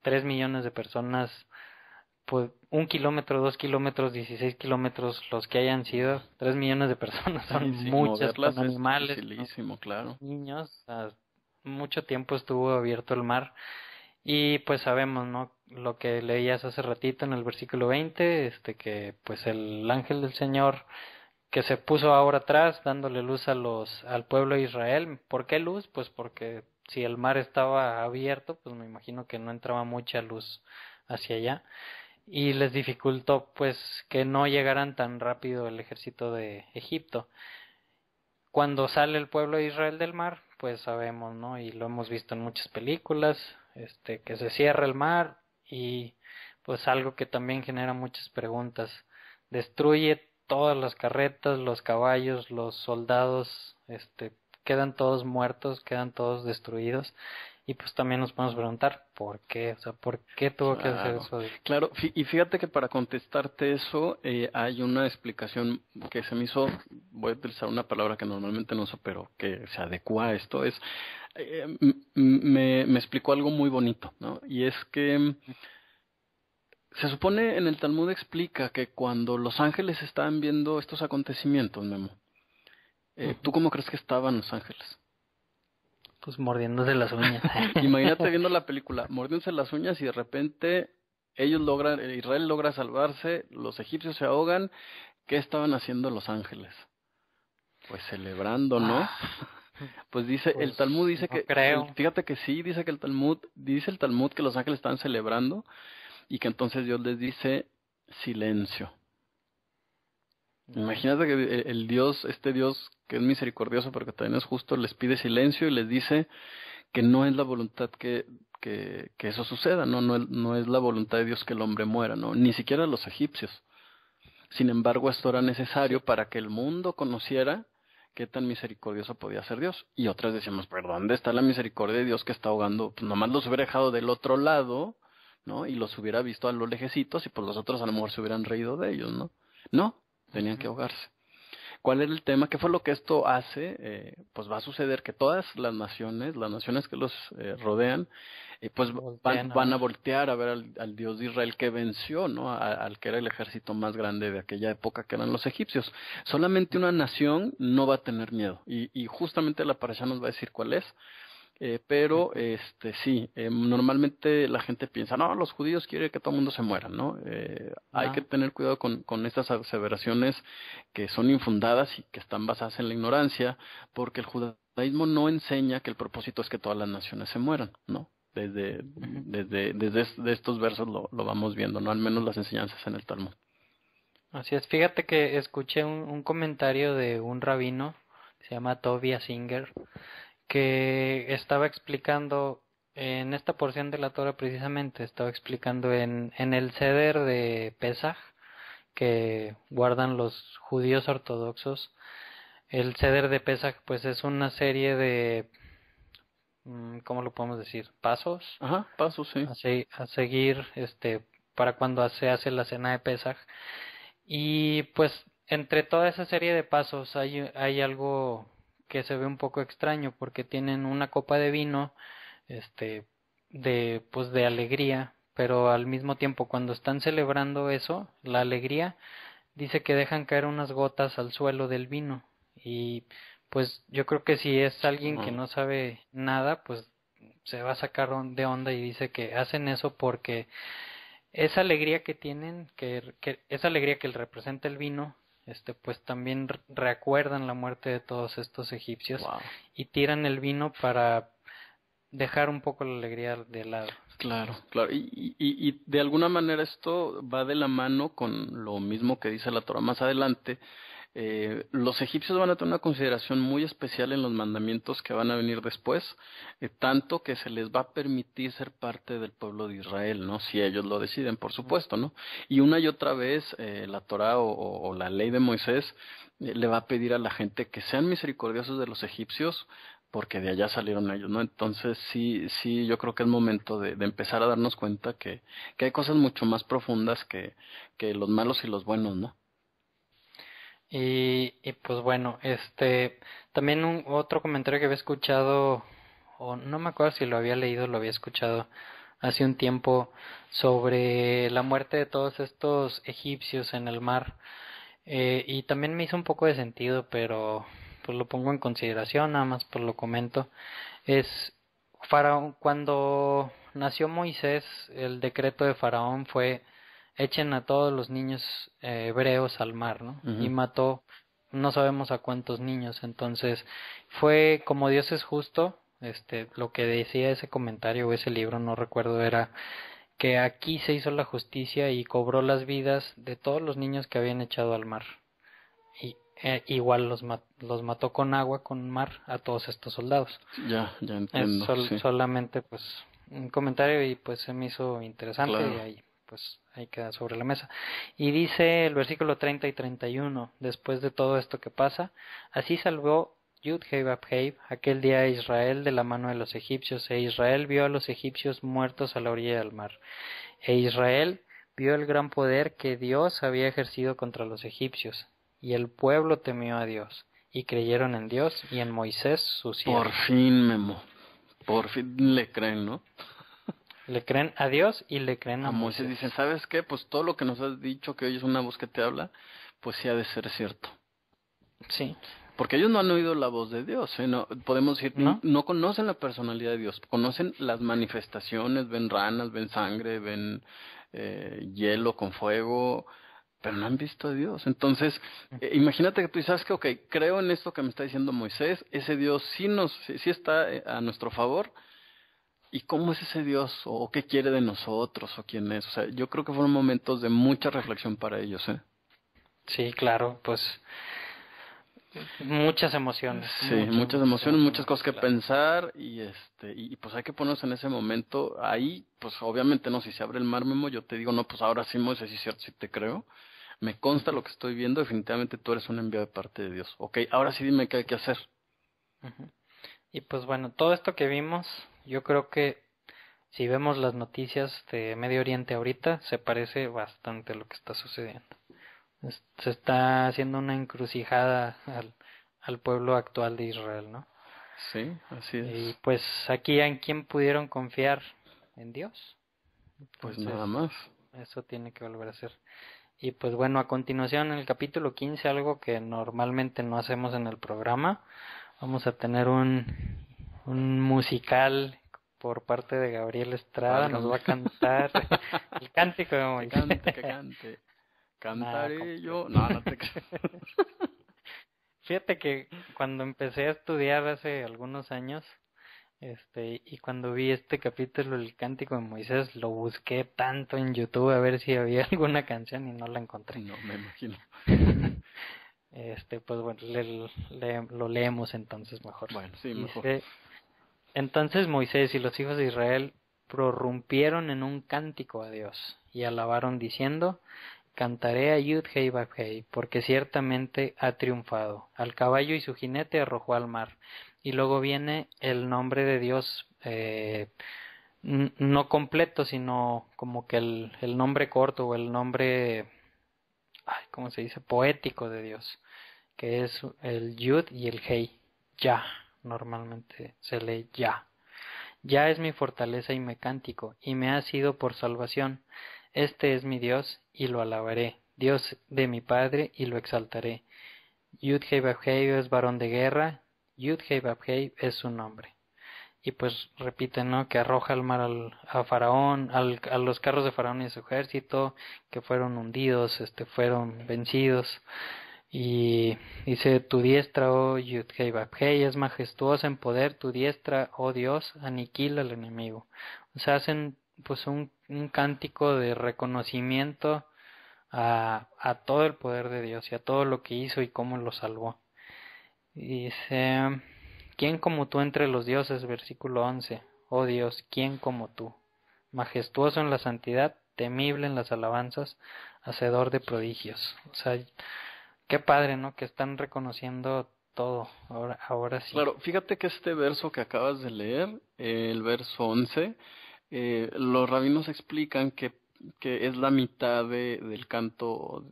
3 millones de personas, pues 1 kilómetro, 2 kilómetros, 16 kilómetros, los que hayan sido, 3 millones de personas son Sí, sí, muchas, con moverlas es animales, con dificilísimo, claro. niños, o sea, mucho tiempo estuvo abierto el mar. Y pues sabemos, ¿no? Lo que leías hace ratito en el versículo 20, que pues el ángel del Señor que se puso ahora atrás dándole luz al pueblo de Israel. ¿Por qué luz? Pues porque si el mar estaba abierto, pues me imagino que no entraba mucha luz hacia allá y les dificultó pues que no llegaran tan rápido el ejército de Egipto. Cuando sale el pueblo de Israel del mar, pues sabemos, ¿no? Y lo hemos visto en muchas películas, que se cierra el mar y pues algo que también genera muchas preguntas. Destruye todas las carretas, los caballos, los soldados, quedan todos muertos, quedan todos destruidos. Y pues también nos podemos preguntar por qué, o sea, por qué tuvo que hacer Claro, eso. claro, y fíjate que para contestarte eso hay una explicación que se me hizo, voy a utilizar una palabra que normalmente no uso, pero que se adecua a esto, es, me explicó algo muy bonito, ¿no? Y es que se supone en el Talmud explica que cuando los ángeles estaban viendo estos acontecimientos, Memo, ¿tú cómo crees que estaban los ángeles? Pues mordiéndose las uñas. Imagínate viendo la película, mordiéndose las uñas y de repente Israel logra salvarse, los egipcios se ahogan. ¿Qué estaban haciendo los ángeles? Pues celebrando, ¿no? Pues dice, el Pues Talmud dice no que, creo. fíjate que sí, dice el Talmud que los ángeles estaban celebrando y que entonces Dios les dice silencio. Imagínate que el Dios, este Dios que es misericordioso pero que también es justo, les pide silencio y les dice que no es la voluntad que eso suceda, no es la voluntad de Dios que el hombre muera, ¿no? Ni siquiera los egipcios. Sin embargo, esto era necesario para que el mundo conociera qué tan misericordioso podía ser Dios. Y otras decíamos, pero ¿dónde está la misericordia de Dios que está ahogando? Pues nomás los hubiera dejado del otro lado, ¿no? Y los hubiera visto a los lejecitos y pues los otros a lo mejor se hubieran reído de ellos, ¿no? No, tenían que ahogarse. ¿Cuál era el tema? ¿Qué fue lo que esto hace? Pues va a suceder que todas las naciones que los rodean, pues van a voltear a ver al Dios de Israel que venció, ¿no? Al que era el ejército más grande de aquella época, que eran los egipcios. Solamente una nación no va a tener miedo. Y justamente la parasha nos va a decir cuál es. Pero sí, normalmente la gente piensa, no, los judíos quieren que todo el mundo se muera, ¿no? Hay que tener cuidado con estas aseveraciones que son infundadas y que están basadas en la ignorancia, porque el judaísmo no enseña que el propósito es que todas las naciones se mueran, ¿no? Desde estos versos lo vamos viendo, ¿no? Al menos las enseñanzas en el Talmud. Así es, fíjate que escuché un comentario de un rabino, que se llama Tovia Singer, que estaba explicando en esta porción de la Torah precisamente, estaba explicando en el Seder de Pesaj, que guardan los judíos ortodoxos. El Seder de Pesaj pues es una serie de, ¿cómo lo podemos decir? Pasos. Ajá, pasos, sí. A seguir para cuando se hace la cena de Pesaj. Y pues entre toda esa serie de pasos hay algo que se ve un poco extraño porque tienen una copa de vino de alegría, pero al mismo tiempo cuando están celebrando eso, la alegría, dice que dejan caer unas gotas al suelo del vino Y pues yo creo que si es alguien que no sabe nada, pues se va a sacar de onda y dice que hacen eso porque esa alegría que tienen, que esa alegría que representa el vino, pues también recuerdan la muerte de todos estos egipcios. Wow. Y tiran el vino para dejar un poco la alegría de lado. Claro, claro. Y de alguna manera esto va de la mano con lo mismo que dice la Torah más adelante. Los egipcios van a tener una consideración muy especial en los mandamientos que van a venir después, tanto que se les va a permitir ser parte del pueblo de Israel, ¿no? Si ellos lo deciden, por supuesto, ¿no? Y una y otra vez la Torah o la ley de Moisés le va a pedir a la gente que sean misericordiosos de los egipcios, porque de allá salieron ellos, ¿no? Entonces sí, yo creo que es momento de empezar a darnos cuenta que hay cosas mucho más profundas que los malos y los buenos, ¿no? Y pues bueno, también otro comentario que había escuchado, o no me acuerdo si lo había leído o lo había escuchado hace un tiempo, sobre la muerte de todos estos egipcios en el mar, y también me hizo un poco de sentido, pero pues lo pongo en consideración, nada más pues lo comento. Es Faraón, cuando nació Moisés, el decreto de Faraón fue: echen a todos los niños hebreos al mar, ¿no? Uh-huh. Y mató, no sabemos a cuántos niños. Entonces fue como Dios es justo. Lo que decía ese comentario o ese libro, no recuerdo, era que aquí se hizo la justicia y cobró las vidas de todos los niños que habían echado al mar. Y igual los mató con agua, con mar, a todos estos soldados. Ya entiendo. Es sí. solamente pues un comentario y pues se me hizo interesante. Claro. Y ahí queda sobre la mesa. Y dice el versículo 30 y 31, después de todo esto que pasa: así salvó Yud-Heh-Vah-Heh aquel día a Israel de la mano de los egipcios, e Israel vio a los egipcios muertos a la orilla del mar. E Israel vio el gran poder que Dios había ejercido contra los egipcios, y el pueblo temió a Dios, y creyeron en Dios y en Moisés su siervo. Por fin, Memo. Por fin le creen, ¿no? Le creen a Dios y le creen a Moisés. Moisés. Dicen, ¿sabes qué? Pues todo lo que nos has dicho, que hoy es una voz que te habla, pues sí ha de ser cierto. Sí. Porque ellos no han oído la voz de Dios, ¿eh? No, podemos decir, no conocen la personalidad de Dios, conocen las manifestaciones, ven ranas, ven sangre, ven hielo con fuego, pero no han visto a Dios. Entonces, imagínate que tú dices que, ok, creo en esto que me está diciendo Moisés, ese Dios sí está a nuestro favor. ¿Y cómo es ese Dios? ¿O qué quiere de nosotros? ¿O quién es? O sea, yo creo que fueron momentos de mucha reflexión para ellos, ¿eh? Sí, claro, pues muchas emociones. Sí, muchas emociones, muchas cosas que pensar y pues hay que ponernos en ese momento. Ahí, pues obviamente no, si se abre el mar, Memo, yo te digo, no, pues ahora sí, Moisés, sí es cierto, sí te creo. Me consta lo que estoy viendo, definitivamente tú eres un enviado de parte de Dios. Ok, ahora sí dime qué hay que hacer. Uh-huh. Y pues bueno, todo esto que vimos, yo creo que si vemos las noticias de Medio Oriente ahorita, se parece bastante a lo que está sucediendo. Se está haciendo una encrucijada al pueblo actual de Israel, ¿no? Sí, así es. Y pues aquí, ¿en quién pudieron confiar? En Dios. Pues Entonces, nada más. Eso tiene que volver a ser. Y pues bueno, a continuación en el capítulo 15, algo que normalmente no hacemos en el programa, vamos a tener un musical por parte de Gabriel Estrada. Nos va a cantar el cántico de Moisés. Que cante. Cantaré yo. No te creo. Fíjate que cuando empecé a estudiar hace algunos años, y cuando vi este capítulo del Cántico de Moisés, lo busqué tanto en YouTube a ver si había alguna canción y no la encontré. No, me imagino. Pues bueno, lo leemos entonces mejor. Bueno, sí, mejor. Dice: entonces Moisés y los hijos de Israel prorrumpieron en un cántico a Dios y alabaron diciendo: cantaré a Yud-Heh-Vah-Heh, porque ciertamente ha triunfado. Al caballo y su jinete arrojó al mar. Y luego viene el nombre de Dios, no completo, sino como que el nombre corto o el nombre, ¿cómo se dice? Poético de Dios, que es el Yud y el Hei. Ya, normalmente se lee ya. Ya es mi fortaleza y mi cántico, y me ha sido por salvación. Este es mi Dios, y lo alabaré, Dios de mi Padre, y lo exaltaré. Yud-Heh-Vav-Heh es varón de guerra, Yud-Heh-Vav-Heh es su nombre. Y pues repite, ¿no? Que arroja al mar a Faraón, a los carros de Faraón y su ejército, que fueron hundidos, fueron vencidos. Y dice, tu diestra, oh Yud-Heh-Vav-Heh, es majestuosa en poder, tu diestra, oh Dios, aniquila al enemigo. O sea, hacen pues un cántico de reconocimiento a todo el poder de Dios y a todo lo que hizo y cómo lo salvó. Y dice, ¿quién como tú entre los dioses? Versículo 11. Oh Dios, ¿quién como tú? Majestuoso en la santidad, temible en las alabanzas, hacedor de prodigios. O sea, qué padre, ¿no? Que están reconociendo todo. Ahora sí. Claro, fíjate que este verso que acabas de leer, el verso 11, los rabinos explican que es la mitad del canto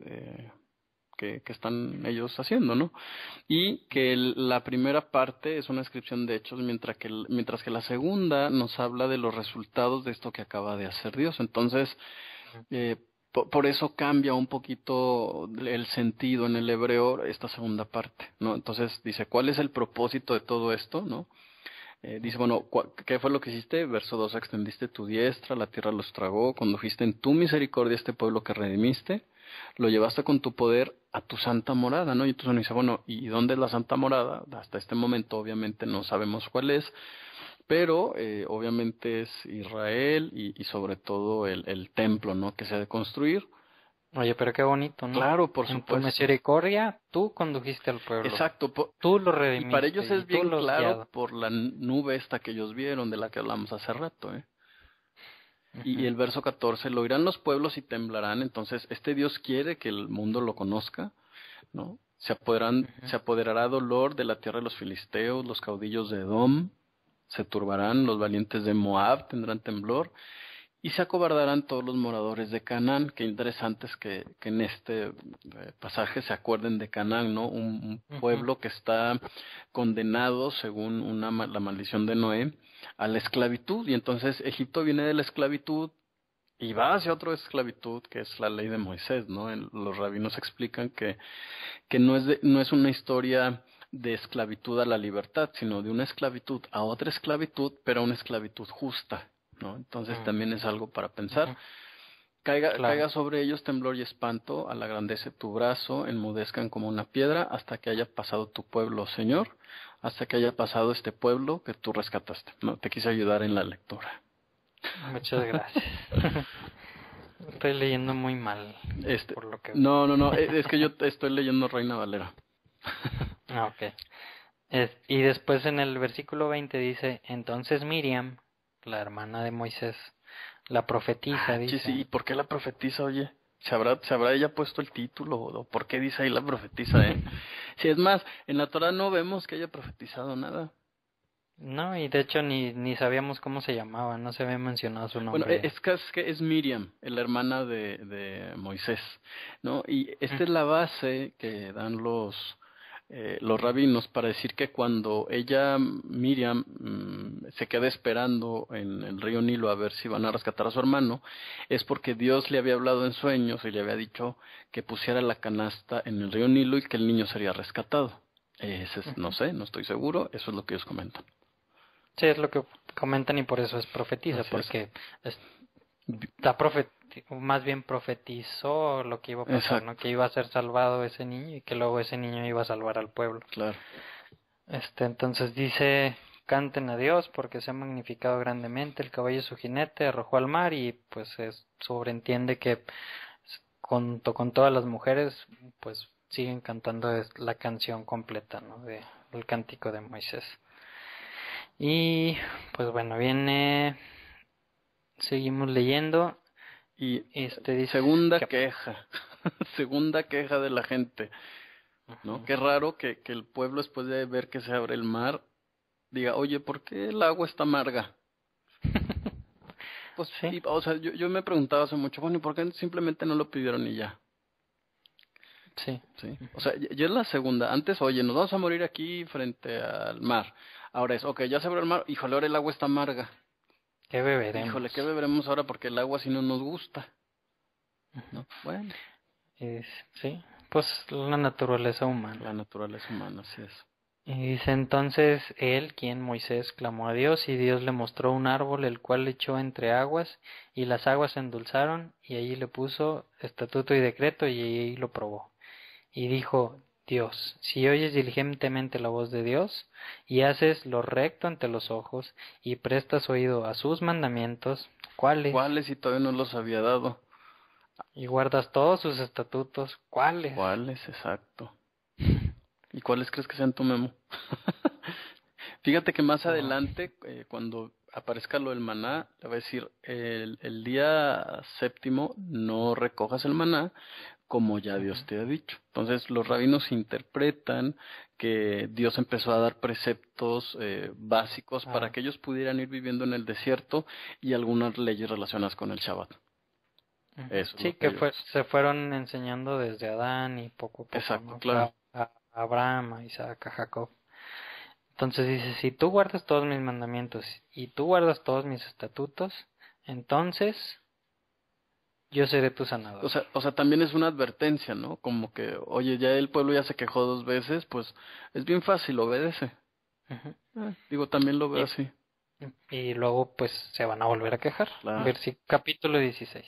que están ellos haciendo, ¿no? Y que la primera parte es una descripción de hechos, mientras que la segunda nos habla de los resultados de esto que acaba de hacer Dios. Entonces, por eso cambia un poquito el sentido en el hebreo esta segunda parte, ¿no? Entonces dice, ¿cuál es el propósito de todo esto, no? Dice, bueno, ¿qué fue lo que hiciste? Verso 2, extendiste tu diestra, la tierra los tragó, condujiste en tu misericordia a este pueblo que redimiste, lo llevaste con tu poder a tu santa morada, ¿no? Y entonces uno dice, bueno, ¿y dónde es la santa morada? Hasta este momento obviamente no sabemos cuál es, pero obviamente es Israel y sobre todo el templo, ¿no? Que se ha de construir. Oye, pero qué bonito, ¿no? Claro, por supuesto. En tu misericordia, tú condujiste al pueblo. Exacto. Tú lo redimiste. Y para ellos es bien claro guiado. por la nube esta que ellos vieron, de la que hablamos hace rato, ¿eh? Y el verso 14, lo oirán los pueblos y temblarán. Entonces, este Dios quiere que el mundo lo conozca, ¿no? Se apoderará dolor de la tierra de los filisteos, los caudillos de Edom se turbarán, los valientes de Moab tendrán temblor, y se acobardarán todos los moradores de Canaán. Qué interesante es que en este pasaje se acuerden de Canaán, ¿no? Un pueblo que está condenado, según la maldición de Noé, a la esclavitud. Y entonces Egipto viene de la esclavitud y va hacia otra esclavitud, que es la ley de Moisés, ¿no? Los rabinos explican que no es una historia de esclavitud a la libertad, sino de una esclavitud a otra esclavitud, pero una esclavitud justa, ¿no? Entonces también es algo para pensar. Caiga sobre ellos temblor y espanto, a la grandeza de tu brazo, enmudezcan como una piedra, hasta que haya pasado tu pueblo, Señor, hasta que haya pasado este pueblo que tú rescataste. No, te quise ayudar en la lectura. Muchas gracias. Estoy leyendo muy mal. Por lo que... No, es que yo estoy leyendo Reina Valera. Ok. Y después en el versículo 20 dice, entonces Miriam, la hermana de Moisés, la profetisa, dice. Sí, ¿y por qué la profetisa, oye? ¿Se habrá ella puesto el título? ¿O por qué dice ahí la profetisa, Sí, es más, en la Torah no vemos que haya profetizado nada. No, y de hecho ni sabíamos cómo se llamaba, no se había mencionado su nombre. Bueno, es que es Miriam, la hermana de Moisés, ¿no? Y esta es la base que dan los rabinos para decir que cuando Miriam, se queda esperando en el río Nilo a ver si van a rescatar a su hermano, es porque Dios le había hablado en sueños y le había dicho que pusiera la canasta en el río Nilo y que el niño sería rescatado. No sé, no estoy seguro, eso es lo que ellos comentan. Sí, es lo que comentan y por eso es profetiza, porque más bien profetizó lo que iba a pasar, ¿no? Que iba a ser salvado ese niño y que luego ese niño iba a salvar al pueblo. Claro. Entonces dice, canten a Dios porque se ha magnificado grandemente, el caballo y su jinete arrojó al mar, y pues sobreentiende que junto con todas las mujeres pues siguen cantando la canción completa, ¿no? El cántico de Moisés. Y pues bueno, seguimos leyendo. Y dice, segunda queja de la gente, ¿no? Qué raro que el pueblo, después de ver que se abre el mar, diga, oye, ¿por qué el agua está amarga? Pues sí. O sea, yo me preguntaba hace mucho, bueno, ¿y por qué simplemente no lo pidieron y ya? Sí. O sea, ya es la segunda. Antes, oye, nos vamos a morir aquí frente al mar. Ahora ok, ya se abrió el mar, híjole, ahora el agua está amarga. ¿Qué beberemos? Híjole, ¿qué beberemos ahora? Porque el agua sí no nos gusta. ¿No? Bueno. Sí, Pues la naturaleza humana. La naturaleza humana, así es. Y dice entonces él, quien Moisés, clamó a Dios, y Dios le mostró un árbol, el cual echó entre aguas, y las aguas se endulzaron, y allí le puso estatuto y decreto, y allí lo probó. Y dijo Dios, si oyes diligentemente la voz de Dios, y haces lo recto ante los ojos, y prestas oído a sus mandamientos, ¿cuáles? ¿Cuáles si todavía no los había dado? Y guardas todos sus estatutos, ¿cuáles? ¿Cuáles? Exacto. ¿Y cuáles crees que sean tu, Memo? Fíjate que más adelante, cuando aparezca lo del maná, le va a decir, el día séptimo no recojas el maná, como ya Dios te ha dicho. Entonces los rabinos interpretan que Dios empezó a dar preceptos básicos para que ellos pudieran ir viviendo en el desierto y algunas leyes relacionadas con el Shabbat. Eso sí, se fueron enseñando desde Adán y poco a poco. Exacto, ¿no? claro. A Abraham, a Isaac, a Jacob. Entonces dice, si tú guardas todos mis mandamientos y tú guardas todos mis estatutos, entonces yo seré tu sanador. O sea, también es una advertencia, ¿no? Como que, oye, ya el pueblo ya se quejó 2 veces, pues es bien fácil, obedece. Digo, también lo veo así. Y luego pues se van a volver a quejar. Claro. Capítulo 16.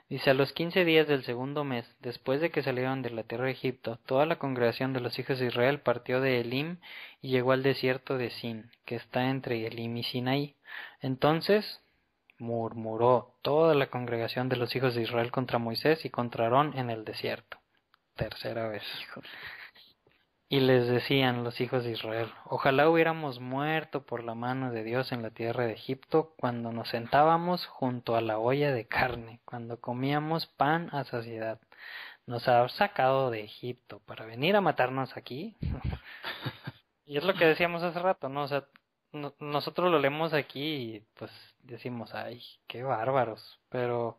Dice, a los 15 días del segundo mes, después de que salieron de la tierra de Egipto, toda la congregación de los hijos de Israel partió de Elim y llegó al desierto de Sin, que está entre Elim y Sinaí. Entonces murmuró toda la congregación de los hijos de Israel contra Moisés y contra Aarón en el desierto. Tercera vez. Y les decían los hijos de Israel, ojalá hubiéramos muerto por la mano de Dios en la tierra de Egipto, cuando nos sentábamos junto a la olla de carne, cuando comíamos pan a saciedad. Nos ha sacado de Egipto para venir a matarnos aquí. Y es lo que decíamos hace rato, ¿no? O sea, nosotros lo leemos aquí y pues decimos, ay, qué bárbaros, pero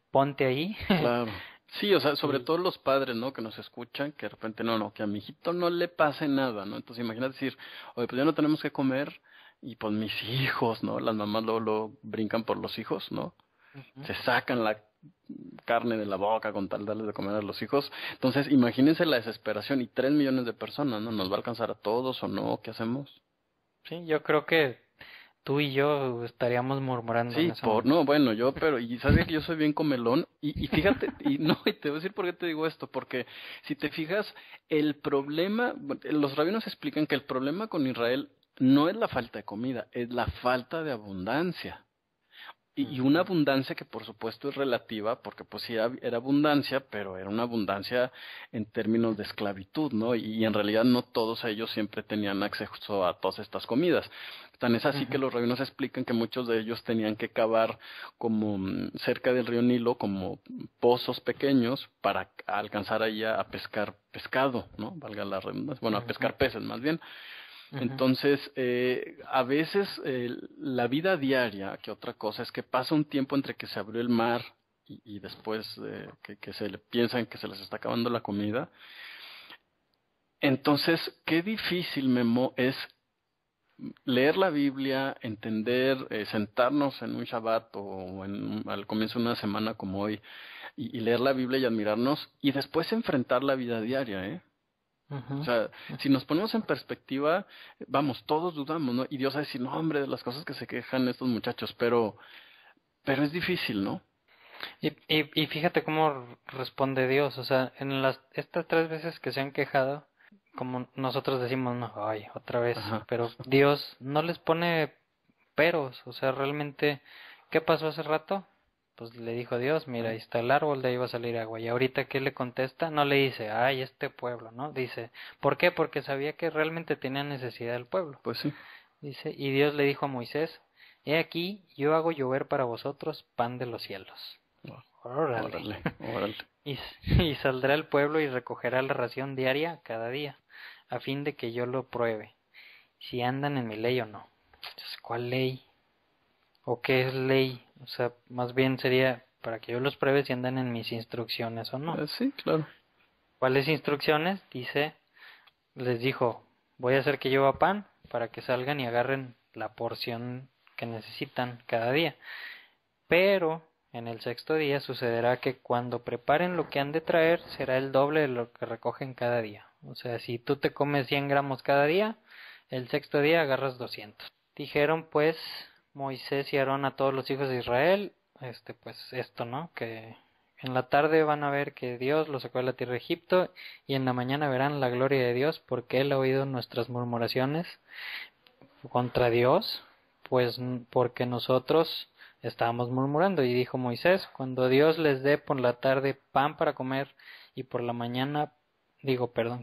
ponte ahí. Claro. Sí, o sea, sobre todo los padres, ¿no? Que nos escuchan, que de repente, no, que a mi hijito no le pase nada, ¿no? Entonces imagínate decir, oye, pues ya no tenemos que comer, y pues mis hijos, ¿no? Las mamás lo brincan por los hijos, ¿no? Se sacan la carne de la boca con tal de darles de comer a los hijos. Entonces, imagínense la desesperación, y 3 millones de personas, ¿no? ¿Nos va a alcanzar a todos o no? ¿Qué hacemos? Sí, yo creo que tú y yo estaríamos murmurando. Sí, no, bueno, pero, y sabes que yo soy bien comelón, y fíjate, y te voy a decir por qué te digo esto, porque si te fijas, el problema, los rabinos explican que el problema con Israel no es la falta de comida, es la falta de abundancia. Y una abundancia que por supuesto es relativa, porque pues sí era abundancia, pero era una abundancia en términos de esclavitud, ¿no? Y en realidad no todos ellos siempre tenían acceso a todas estas comidas. Tan es así que los rabinos explican que muchos de ellos tenían que cavar como cerca del río Nilo, como pozos pequeños, para alcanzar ahí a pescar pescado, ¿no? Valga la redundancia, bueno, a pescar peces más bien. Entonces, a veces la vida diaria, que otra cosa, es que pasa un tiempo entre que se abrió el mar y después que se le piensan que se les está acabando la comida. Entonces, qué difícil, Memo, es leer la Biblia, entender, sentarnos en un Shabbat o al comienzo de una semana como hoy y leer la Biblia y admirarnos, y después enfrentar la vida diaria, ¿eh? O sea, si nos ponemos en perspectiva, vamos, todos dudamos, ¿no? Y Dios va a decir, no, hombre, de las cosas que se quejan estos muchachos, pero es difícil, ¿no? Y fíjate cómo responde Dios, o sea, en estas 3 veces que se han quejado, como nosotros decimos, no, ay, otra vez, pero Dios no les pone peros, o sea, realmente, ¿qué pasó hace rato? Pues le dijo Dios, mira, ahí está el árbol, de ahí va a salir agua. Y ahorita, ¿qué le contesta? No le dice, ay, este pueblo, ¿no? Dice, ¿por qué? Porque sabía que realmente tenía necesidad del pueblo. Pues sí. Dice, y Dios le dijo a Moisés, he aquí, yo hago llover para vosotros pan de los cielos. Órale. Y saldrá el pueblo y recogerá la ración diaria cada día, a fin de que yo lo pruebe, si andan en mi ley o no. Entonces, ¿cuál ley? ¿O qué es ley? O sea, más bien sería para que yo los pruebe si andan en mis instrucciones o no. Sí, claro. ¿Cuáles instrucciones? Dice, les dijo, voy a hacer que llueva pan para que salgan y agarren la porción que necesitan cada día. Pero En el sexto día sucederá que cuando preparen lo que han de traer, será el doble de lo que recogen cada día. O sea, si tú te comes 100 gramos cada día, el sexto día agarras 200. Dijeron pues Moisés y Aarón a todos los hijos de Israel, pues esto, ¿no? Que en la tarde van a ver que Dios los sacó de la tierra de Egipto, y en la mañana verán la gloria de Dios, porque Él ha oído nuestras murmuraciones contra Dios, pues porque nosotros estábamos murmurando. Y dijo Moisés: cuando Dios les dé por la tarde pan para comer, y por la mañana,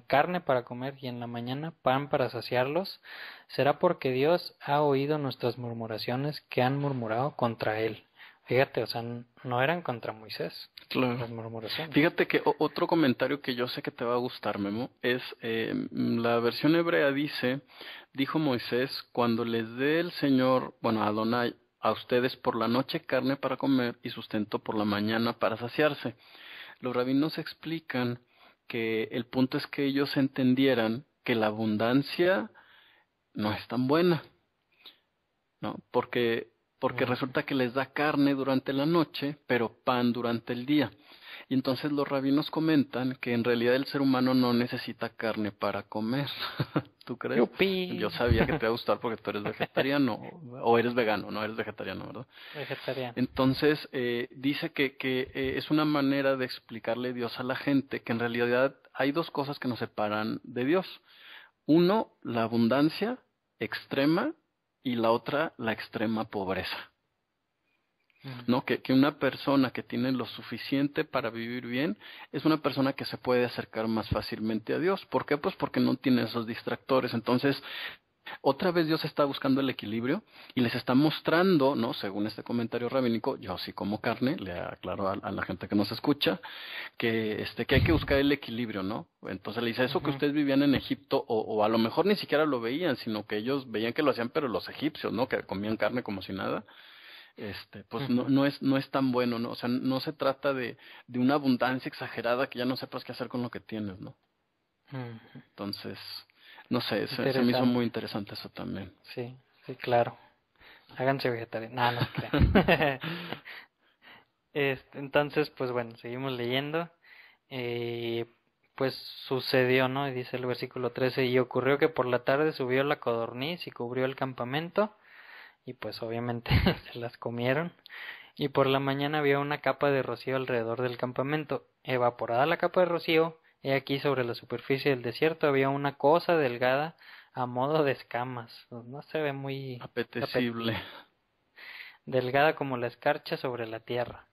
carne para comer, y en la mañana pan para saciarlos, será porque Dios ha oído nuestras murmuraciones que han murmurado contra Él. Fíjate, o sea, no eran contra Moisés, Claro. las murmuraciones. Fíjate que otro comentario que yo sé que te va a gustar, Memo, es la versión hebrea dijo Moisés: cuando les dé el Señor, bueno, Adonai, a ustedes por la noche carne para comer y sustento por la mañana para saciarse. Los rabinos explican que el punto es que ellos entendieran que la abundancia no es tan buena, ¿no? Porque resulta que les da carne durante la noche, pero pan durante el día. Y entonces los rabinos comentan que en realidad el ser humano no necesita carne para comer. ¿Tú crees? ¡Yupi! Yo sabía que te iba a gustar porque tú eres vegetariano o eres vegano, no eres vegetariano, ¿verdad? Vegetariano. Entonces dice que es una manera de explicarle Dios a la gente que en realidad hay dos cosas que nos separan de Dios. Uno, la abundancia extrema, y la otra, la extrema pobreza. ¿No? Que una persona que tiene lo suficiente para vivir bien es una persona que se puede acercar más fácilmente a Dios. ¿Por qué? Pues porque no tiene esos distractores. Entonces, otra vez Dios está buscando el equilibrio y les está mostrando, ¿no? Según este comentario rabínico, yo sí como carne, le aclaro a la gente que nos escucha, que hay que buscar el equilibrio, ¿no? Entonces le dice: eso que ustedes vivían en Egipto, o a lo mejor ni siquiera lo veían, sino que ellos veían que lo hacían, pero los egipcios, ¿no? Que comían carne como si nada. Pues no es tan bueno, ¿no? O sea, no se trata de una abundancia exagerada que ya no sepas qué hacer con lo que tienes, ¿no? Entonces, no sé, se me hizo muy interesante eso también. Sí, claro. Háganse vegetarianos. No creo. Entonces, pues bueno, seguimos leyendo. Pues sucedió, ¿no? Y dice el versículo 13: y ocurrió que por la tarde subió la codorniz y cubrió el campamento, y pues obviamente se las comieron. Y por la mañana había una capa de rocío alrededor del campamento. Evaporada la capa de rocío, he aquí sobre la superficie del desierto había una cosa delgada a modo de escamas. No se ve muy apetecible. Delgada como la escarcha sobre la tierra.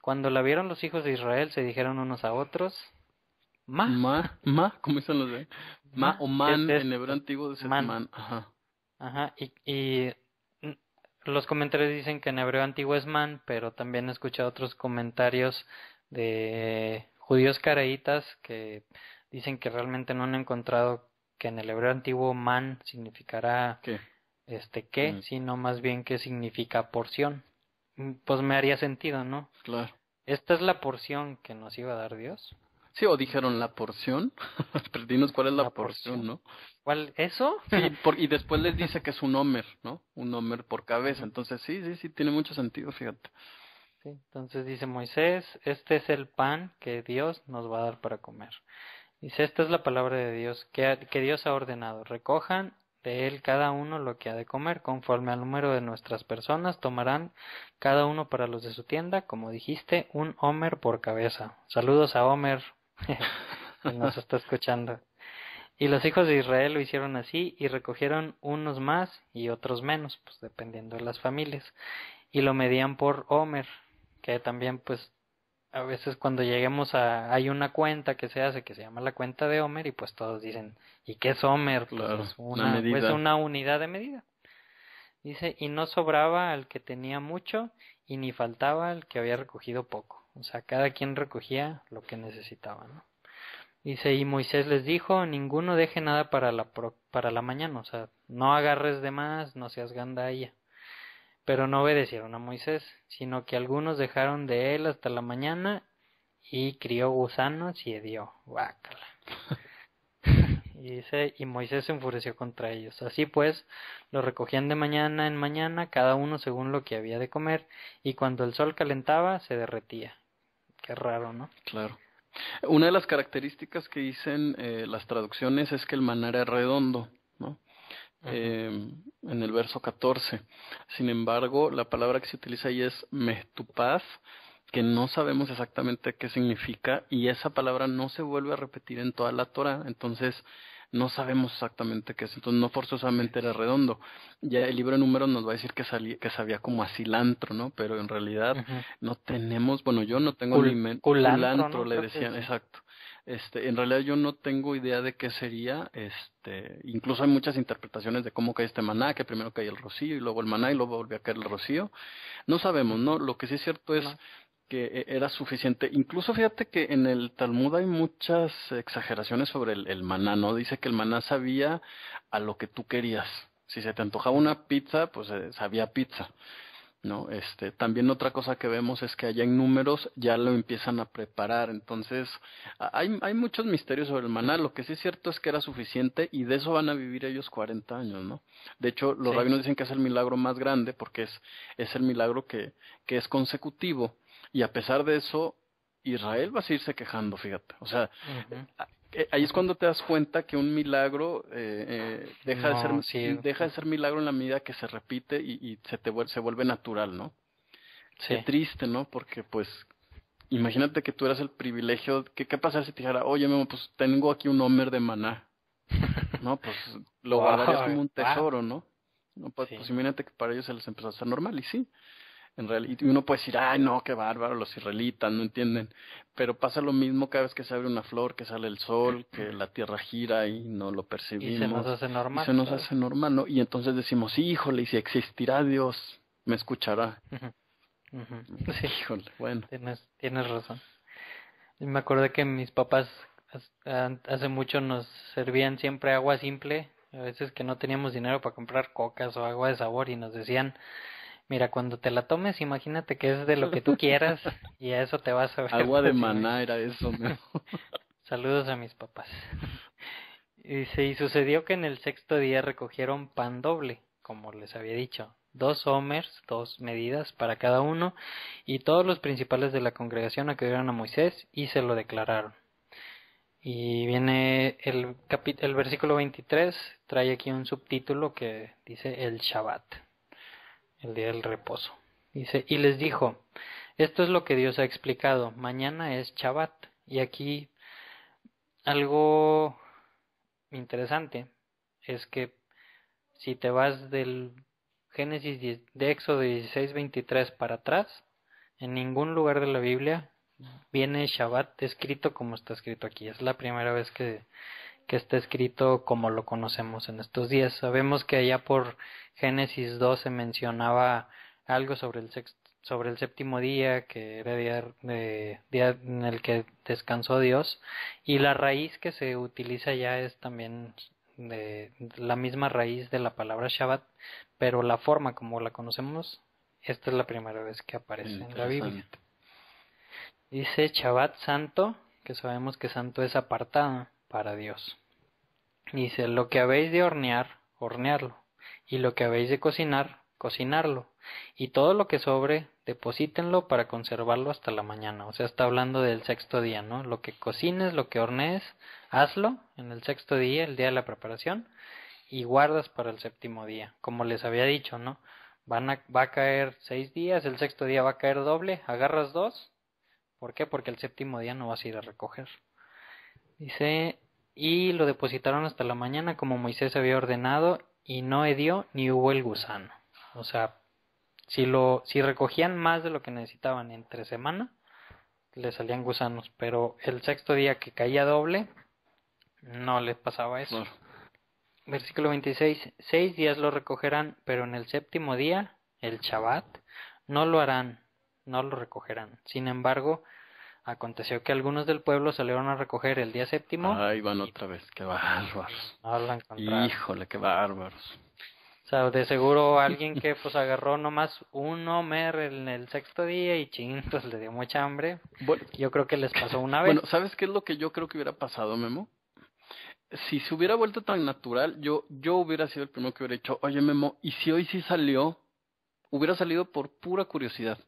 Cuando la vieron los hijos de Israel, se dijeron unos a otros: ¿cómo dicen los de? O man, en hebreo antiguo dice man. Ajá, y los comentarios dicen que en hebreo antiguo es man, pero también he escuchado otros comentarios de judíos caraítas que dicen que realmente no han encontrado que en el hebreo antiguo man significará ¿qué? Sino más bien que significa porción. Pues me haría sentido, ¿no? Claro. Esta es la porción que nos iba a dar Dios. Sí, o dijeron la porción. Pero dinos cuál es la porción, ¿no? ¿Cuál? ¿Eso? Sí, y después les dice que es un homer, ¿no? Un homer por cabeza. Entonces sí, tiene mucho sentido, fíjate. Sí, entonces dice Moisés: este es el pan que Dios nos va a dar para comer. Dice: esta es la palabra de Dios que Dios ha ordenado. Recojan de él cada uno lo que ha de comer, conforme al número de nuestras personas. Tomarán cada uno para los de su tienda, como dijiste, un homer por cabeza. Saludos a Homer, que nos está escuchando. Y los hijos de Israel lo hicieron así, y recogieron unos más y otros menos, pues dependiendo de las familias, y lo medían por homer, que también pues a veces cuando lleguemos hay una cuenta que se hace que se llama la cuenta de Homer, y pues todos dicen: ¿y qué es Homer? Claro, pues una unidad de medida. Dice: y no sobraba al que tenía mucho, y ni faltaba al que había recogido poco. O sea, cada quien recogía lo que necesitaba, ¿no? Dice: y Moisés les dijo: ninguno deje nada para la mañana. O sea, no agarres de más, no seas gandalla. Pero no obedecieron a Moisés, sino que algunos dejaron de él hasta la mañana, y crió gusanos y hedió. Guácala. Y dice, y Moisés se enfureció contra ellos. Así pues, lo recogían de mañana en mañana, cada uno según lo que había de comer, y cuando el sol calentaba, se derretía. Qué raro, ¿no? Claro. Una de las características que dicen las traducciones es que el maná era redondo, ¿no? En el verso 14. Sin embargo, la palabra que se utiliza ahí es mehtupaz, que no sabemos exactamente qué significa, y esa palabra no se vuelve a repetir en toda la Torah, entonces no sabemos exactamente qué es, entonces no forzosamente era redondo. Ya el libro de Números nos va a decir que sabía como a cilantro, ¿no? Pero en realidad no tenemos, bueno, yo no tengo culantro, ¿no? Le decían, sí. Exacto. En realidad yo no tengo idea de qué sería, incluso hay muchas interpretaciones de cómo cae este maná, que primero cae el rocío y luego el maná y luego volvió a caer el rocío. No sabemos, ¿no? Lo que sí es cierto es que era suficiente. Incluso fíjate que en el Talmud hay muchas exageraciones sobre el maná, ¿no? Dice que el maná sabía a lo que tú querías. Si se te antojaba una pizza, pues sabía pizza, ¿no? También otra cosa que vemos es que allá en Números ya lo empiezan a preparar. Entonces, hay muchos misterios sobre el maná. Lo que sí es cierto es que era suficiente y de eso van a vivir ellos 40 años, ¿no? De hecho, los rabinos dicen que es el milagro más grande porque es el milagro que es consecutivo. Y a pesar de eso, Israel va a seguirse quejando, fíjate. O sea, ahí es cuando te das cuenta que un milagro deja de ser milagro en la medida que se repite y se vuelve natural, ¿no? Sí. Qué triste, ¿no? Porque pues imagínate que tú eras el privilegio. ¿Qué pasaría si te dijera, oye, Memo, pues tengo aquí un homer de maná? No, pues lo guardarías como un tesoro, ¿no? No, pues imagínate que para ellos se les empezó a hacer normal, y sí. En realidad, y uno puede decir, ay, no, qué bárbaro, los israelitas, no entienden. Pero pasa lo mismo cada vez que se abre una flor, que sale el sol, que la tierra gira y no lo percibimos. Y se nos hace normal. Y se nos hace normal, ¿no? Y entonces decimos, híjole, y si existirá Dios, me escuchará. Sí. Híjole, bueno. Tienes razón. Y me acordé que mis papás hace mucho nos servían siempre agua simple, a veces que no teníamos dinero para comprar cocas o agua de sabor, y nos decían, mira, cuando te la tomes, imagínate que es de lo que tú quieras y a eso te vas a ver. Agua de maná era eso, ¿no? Saludos a mis papás. Y sucedió que en el 6º día recogieron pan doble, como les había dicho, 2 homers, 2 medidas para cada uno, y todos los principales de la congregación acudieron a Moisés y se lo declararon. Y viene el versículo 23, trae aquí un subtítulo que dice el Shabbat, el día del reposo. Dice, y les dijo, esto es lo que Dios ha explicado, mañana es Shabbat. Y aquí algo interesante es que si te vas del Génesis de Éxodo 16:23 para atrás, en ningún lugar de la Biblia viene Shabbat escrito como está escrito aquí. Es la primera vez que está escrito como lo conocemos en estos días. Sabemos que allá por Génesis 12 mencionaba algo sobre el séptimo día, que era día en el que descansó Dios, y la raíz que se utiliza ya es también de la misma raíz de la palabra Shabbat, pero la forma como la conocemos, esta es la primera vez que aparece en la Biblia. Dice Shabbat santo, que sabemos que santo es apartado para Dios. Dice, lo que habéis de hornear, hornearlo, y lo que habéis de cocinar, cocinarlo, y todo lo que sobre, deposítenlo para conservarlo hasta la mañana. O sea, está hablando del 6º día, ¿no? Lo que cocines, lo que hornees, hazlo en el 6º día, el día de la preparación, y guardas para el 7º día. Como les había dicho, ¿no? Va a caer 6 días, el 6º día va a caer doble, agarras 2. ¿Por qué? Porque el 7º día no vas a ir a recoger. Dice, y lo depositaron hasta la mañana como Moisés había ordenado, y no hedió ni hubo el gusano. O sea, si recogían más de lo que necesitaban entre semana, le salían gusanos, pero el 6º día que caía doble, no les pasaba eso. No. Versículo 26, 6 días lo recogerán, pero en el 7º día, el Shabbat, no lo harán, no lo recogerán. Sin embargo, aconteció que algunos del pueblo salieron a recoger el día 7º. Ahí van otra vez, qué bárbaros. No lo encontraron. Híjole, qué bárbaros. O sea, de seguro alguien que pues agarró nomás un homer en el 6º día y pues le dio mucha hambre. Bueno, yo creo que les pasó una vez. Bueno, ¿sabes qué es lo que yo creo que hubiera pasado, Memo? si se hubiera vuelto tan natural, yo hubiera sido el primero que hubiera dicho, oye Memo, ¿y si hoy sí salió? Hubiera salido por pura curiosidad.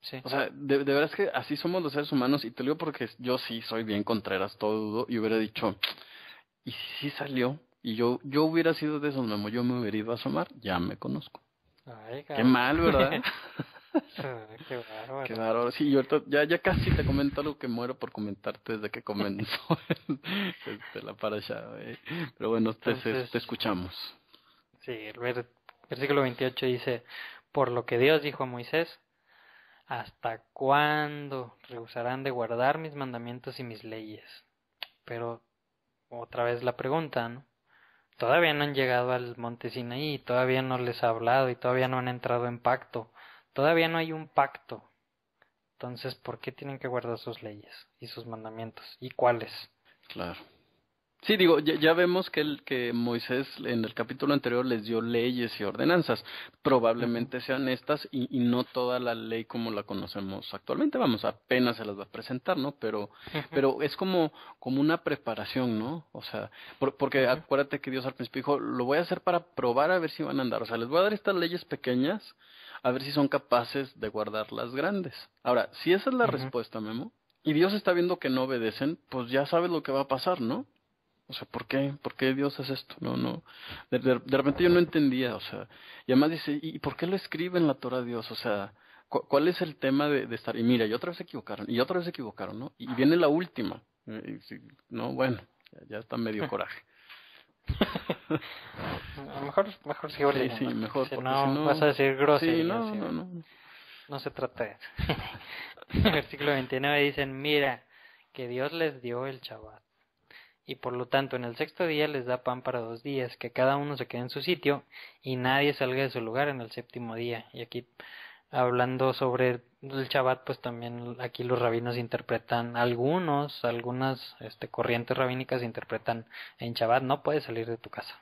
Sí. O sea, de verdad es que así somos los seres humanos, y te lo digo porque yo sí soy bien Contreras, todo dudo, y hubiera dicho, ¿y si sí salió? Y yo hubiera sido de esos, Memo, yo me hubiera ido a asomar, ya me conozco. Ay, Qué mal, ¿verdad? Qué bárbaro. Qué bárbaro. Sí, yo ahorita ya casi te comento algo que muero por comentarte desde que comenzó la parasha. Pero bueno, Entonces, te escuchamos. sí, versículo 28 dice, por lo que Dios dijo a Moisés, ¿hasta cuándo rehusarán de guardar mis mandamientos y mis leyes? Pero otra vez la pregunta, ¿no? Todavía no han llegado al monte Sinaí, todavía no les ha hablado y todavía no han entrado en pacto. Todavía no hay un pacto. Entonces, ¿por qué tienen que guardar sus leyes y sus mandamientos? ¿Y cuáles? Claro. Sí, digo, ya vemos que Moisés en el capítulo anterior les dio leyes y ordenanzas. Probablemente sean estas y no toda la ley como la conocemos actualmente. Vamos, apenas se las va a presentar, ¿no? Pero es como una preparación, ¿no? O sea, porque acuérdate que Dios al principio dijo, lo voy a hacer para probar a ver si van a andar. O sea, les voy a dar estas leyes pequeñas a ver si son capaces de guardar las grandes. Ahora, si esa es la respuesta, Memo, y Dios está viendo que no obedecen, pues ya sabes lo que va a pasar, ¿no? O sea, ¿por qué? ¿Por qué Dios hace esto? No. De repente yo no entendía, o sea, y además dice, ¿y por qué lo escribe en la Torah Dios? O sea, ¿cuál es el tema de estar? Y mira, y otra vez se equivocaron, y otra vez se equivocaron, ¿no? Y viene la última, no, bueno, ya está medio coraje. mejor sigo leyendo. Sí, mejor, si porque no, si no vas a decir groserías. Sí, no. No se trata de eso. Versículo 29 dicen, mira, que Dios les dio el Shabbat. Y por lo tanto, en el sexto día les da pan para 2 días, que cada uno se quede en su sitio y nadie salga de su lugar en el séptimo día. Y aquí, hablando sobre el Shabbat, pues también aquí los rabinos interpretan, algunas corrientes rabínicas interpretan en Shabbat no puedes salir de tu casa.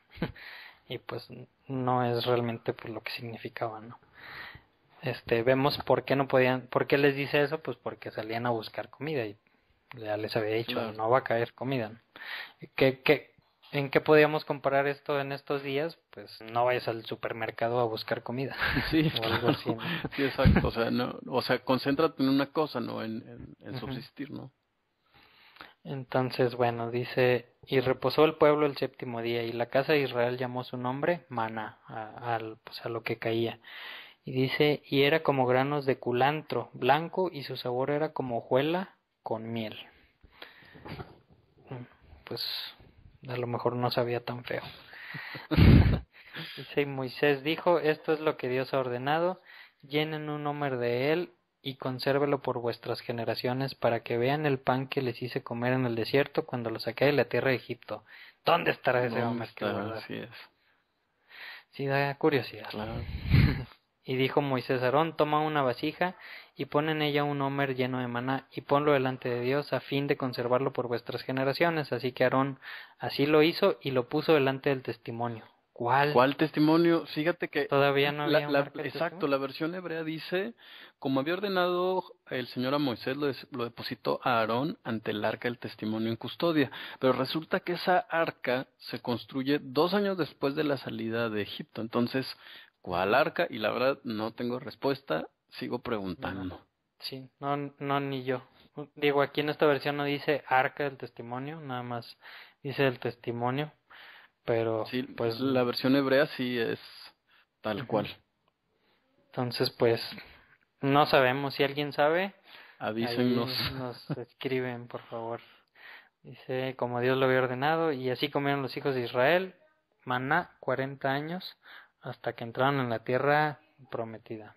Y pues no es realmente pues lo que significaba, ¿no? Vemos por qué les dice eso, pues porque salían a buscar comida y ya les había dicho, Claro. no va a caer comida, ¿no? ¿En qué podíamos comparar esto en estos días? Pues no vayas al supermercado a buscar comida. Sí, o algo así, ¿no? Sí, exacto. O sea, concéntrate en una cosa, no en subsistir, ¿no? Entonces, bueno, dice, y reposó el pueblo el séptimo día, y la casa de Israel llamó su nombre maná, a lo que caía. Y dice, y era como granos de culantro blanco, y su sabor era como hojuela con miel. Pues a lo mejor no sabía tan feo. Dice, y Moisés dijo, esto es lo que Dios ha ordenado, llenen un homer de él y consérvelo por vuestras generaciones para que vean el pan que les hice comer en el desierto cuando lo saqué de la tierra de Egipto. ¿Dónde estará ese homer? Así es. Sí, da curiosidad. Claro. Y dijo Moisés a Aarón, toma una vasija y pon en ella un homer lleno de maná y ponlo delante de Dios a fin de conservarlo por vuestras generaciones. Así que Aarón así lo hizo y lo puso delante del testimonio. ¿Cuál testimonio? Fíjate que todavía no había exacto, la versión hebrea dice, como había ordenado el Señor a Moisés, lo depositó a Aarón ante el arca del testimonio en custodia. Pero resulta que esa arca se construye 2 años después de la salida de Egipto. Entonces, ¿cuál arca? Y la verdad no tengo respuesta, sigo preguntando. Sí, no ni yo. Digo, aquí en esta versión no dice arca del testimonio, nada más dice el testimonio, pero sí, pues la versión hebrea sí es tal cual. Entonces, pues no sabemos, si alguien sabe, avísennos. Ahí nos escriben, por favor. Dice, como Dios lo había ordenado, y así comieron los hijos de Israel maná 40 años hasta que entraron en la tierra prometida.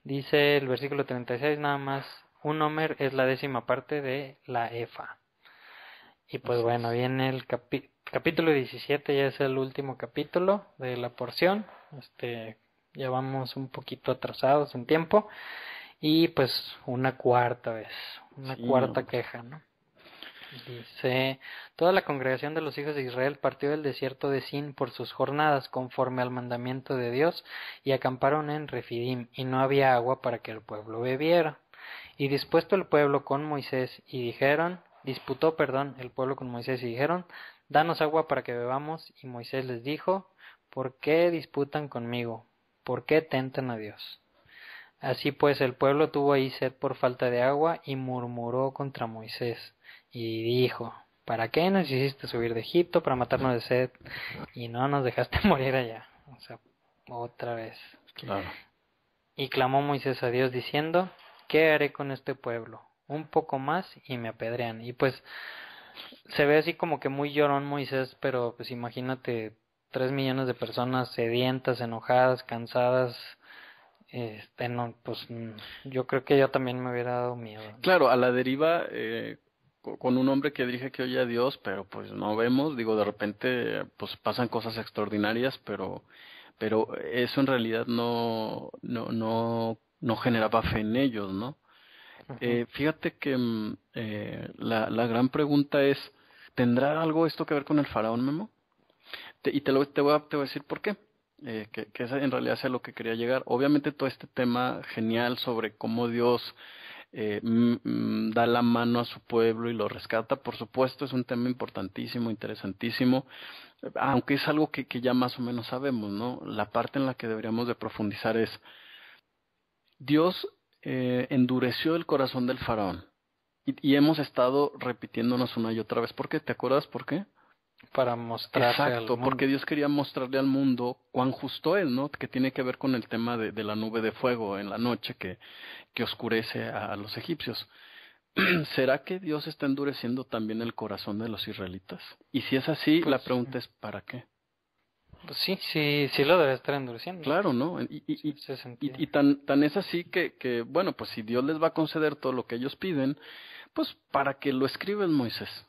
Dice el versículo 36 nada más, un homer es la 10ª parte de la efa. Y pues bueno, viene el capítulo 17, ya es el último capítulo de la porción. Ya vamos un poquito atrasados en tiempo. Y pues una cuarta queja, ¿no? Dice, toda la congregación de los hijos de Israel partió del desierto de Sin por sus jornadas conforme al mandamiento de Dios y acamparon en Refidim y no había agua para que el pueblo bebiera. Y dispuesto el pueblo con Moisés y dijeron, disputó, el pueblo con Moisés y dijeron: danos agua para que bebamos. Y Moisés les dijo: ¿por qué disputan conmigo? ¿Por qué tentan a Dios? Así pues el pueblo tuvo ahí sed por falta de agua, y murmuró contra Moisés, y dijo: ¿para qué nos hiciste subir de Egipto para matarnos de sed, y no nos dejaste morir allá? O sea, otra vez. Claro. Y clamó Moisés a Dios diciendo: ¿qué haré con este pueblo? Un poco más y me apedrean. Y pues se ve así como que muy llorón Moisés, pero pues imagínate 3 millones de personas sedientas, enojadas, cansadas. No, pues yo creo que yo también me hubiera dado miedo. Claro, a la deriva, con un hombre que dirige que oye a Dios, pero pues no vemos, digo, de repente pues pasan cosas extraordinarias, pero eso en realidad no generaba fe en ellos, ¿no? Fíjate que la gran pregunta es, ¿tendrá algo esto que ver con el faraón, Memo? Te voy a decir por qué. Que esa en realidad es a lo que quería llegar. Obviamente todo este tema genial sobre cómo Dios da la mano a su pueblo y lo rescata, por supuesto, es un tema importantísimo, interesantísimo, aunque es algo que ya más o menos sabemos, ¿no? La parte en la que deberíamos de profundizar es, Dios endureció el corazón del faraón y hemos estado repitiéndonos una y otra vez. ¿Por qué? ¿Te acuerdas por qué? Para mostrarse al Exacto, mundo. porque Dios quería mostrarle al mundo cuán justo es, ¿no? Que tiene que ver con el tema de la nube de fuego en la noche que oscurece a los egipcios. ¿Será que Dios está endureciendo también el corazón de los israelitas? Y si es así, Pues, la pregunta es ¿para qué? Pues sí lo debe estar endureciendo. Claro, ¿no? Y tan es así bueno, pues si Dios les va a conceder todo lo que ellos piden, pues ¿para qué lo escribe Moisés?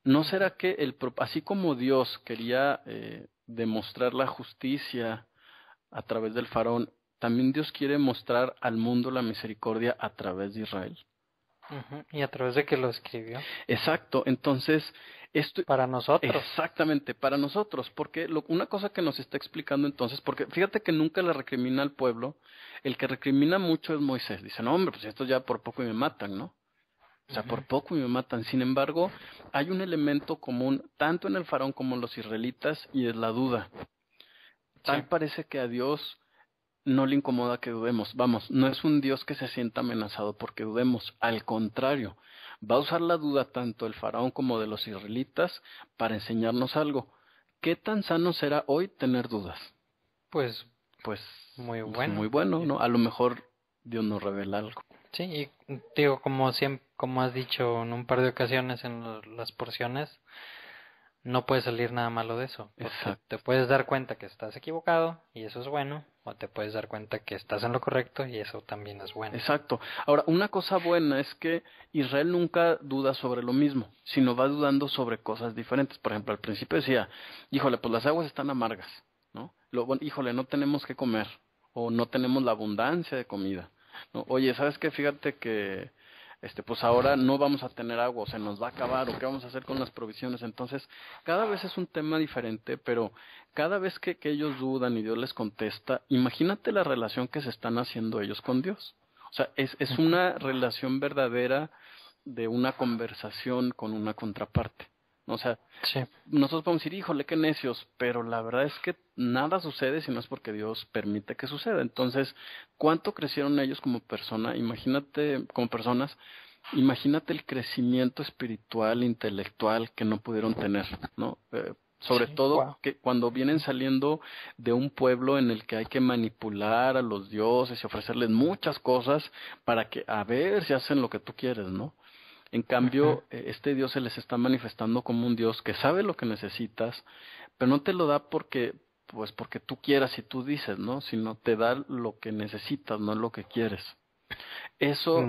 ¿No será que así como Dios quería demostrar la justicia a través del faraón, también Dios quiere mostrar al mundo la misericordia a través de Israel? Y a través de que lo escribió. Exacto, entonces esto para nosotros. Exactamente, para nosotros, porque una cosa que nos está explicando entonces, porque fíjate que nunca le recrimina al pueblo, el que recrimina mucho es Moisés, dice, no hombre, pues esto ya por poco y me matan, ¿no? O sea, por poco y me matan. Sin embargo, hay un elemento común tanto en el faraón como en los israelitas y es la duda. Tal parece que a Dios no le incomoda que dudemos. Vamos, no es un Dios que se sienta amenazado porque dudemos. Al contrario, va a usar la duda tanto del faraón como de los israelitas para enseñarnos algo. ¿Qué tan sano será hoy tener dudas? Pues muy bueno, ¿no? A lo mejor Dios nos revela algo. Sí, y digo, como has dicho en un par de ocasiones en las porciones, no puede salir nada malo de eso. Porque te puedes dar cuenta que estás equivocado y eso es bueno, o te puedes dar cuenta que estás en lo correcto y eso también es bueno. Exacto. Ahora, una cosa buena es que Israel nunca duda sobre lo mismo, sino va dudando sobre cosas diferentes. Por ejemplo, al principio decía, híjole, pues las aguas están amargas, ¿no? Híjole, no tenemos que comer, o no tenemos la abundancia de comida, ¿no? Oye, ¿sabes qué? Fíjate que pues ahora no vamos a tener agua, o se nos va a acabar, o qué vamos a hacer con las provisiones. Entonces, cada vez es un tema diferente, pero cada vez que ellos dudan y Dios les contesta, imagínate la relación que se están haciendo ellos con Dios. O sea, es una relación verdadera de una conversación con una contraparte. O sea, nosotros podemos decir, híjole, qué necios, pero la verdad es que nada sucede si no es porque Dios permite que suceda. Entonces, ¿cuánto crecieron ellos como persona? Como personas, imagínate el crecimiento espiritual, intelectual que no pudieron tener, ¿no? Sobre todo que cuando vienen saliendo de un pueblo en el que hay que manipular a los dioses y ofrecerles muchas cosas para que a ver si hacen lo que tú quieres, ¿no? En cambio, este Dios se les está manifestando como un Dios que sabe lo que necesitas, pero no te lo da porque tú quieras y tú dices, ¿no? Sino te da lo que necesitas, no lo que quieres. Eso es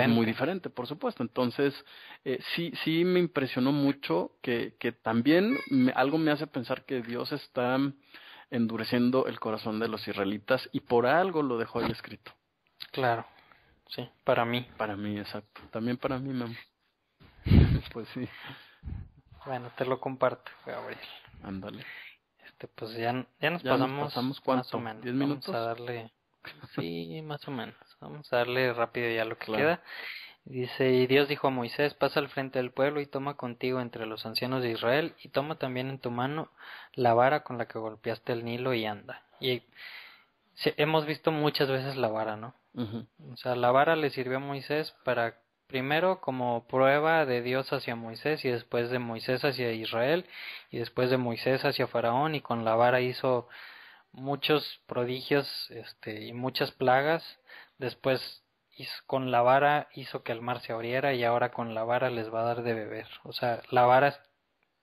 muy diferente, por supuesto. Entonces, sí me impresionó mucho que también algo me hace pensar que Dios está endureciendo el corazón de los israelitas y por algo lo dejó ahí escrito. Claro, sí, para mí. Para mí, exacto. También para mí, Memo. Pues sí. Bueno, te lo comparto, Gabriel. Ándale. Pues ya nos pasamos ¿cuánto? Más o menos. 10 minutos. Vamos a darle, sí, más o menos. Vamos a darle rápido ya lo que queda. Dice, y Dios dijo a Moisés, pasa al frente del pueblo y toma contigo entre los ancianos de Israel y toma también en tu mano la vara con la que golpeaste el Nilo y anda. Y sí, hemos visto muchas veces la vara, ¿no? Ujú. O sea, la vara le sirvió a Moisés para, primero, como prueba de Dios hacia Moisés y después de Moisés hacia Israel y después de Moisés hacia Faraón, y con la vara hizo muchos prodigios y muchas plagas. Después con la vara hizo que el mar se abriera y ahora con la vara les va a dar de beber. O sea, la vara,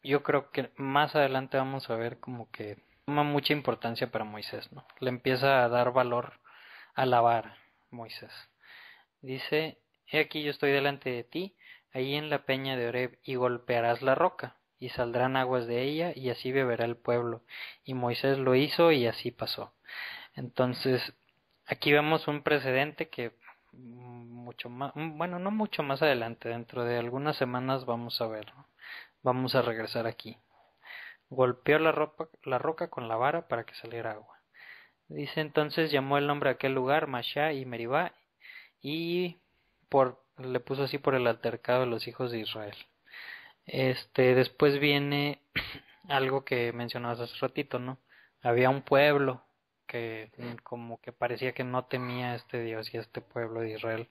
yo creo que más adelante vamos a ver como que toma mucha importancia para Moisés, ¿no? Le empieza a dar valor a la vara, Moisés. Dice, he aquí yo estoy delante de ti, ahí en la peña de Horeb, y golpearás la roca, y saldrán aguas de ella, y así beberá el pueblo. Y Moisés lo hizo, y así pasó. Entonces, aquí vemos un precedente que mucho más, bueno, no mucho más adelante, dentro de algunas semanas vamos a ver, ¿no? Vamos a regresar aquí. Golpeó la roca con la vara para que saliera agua. Dice, entonces llamó el nombre a aquel lugar Mashá y Meribá, y le puso así por el altercado de los hijos de Israel. Después viene algo que mencionabas hace ratito, ¿no? Había un pueblo que como que parecía que no temía a este Dios y a este pueblo de Israel.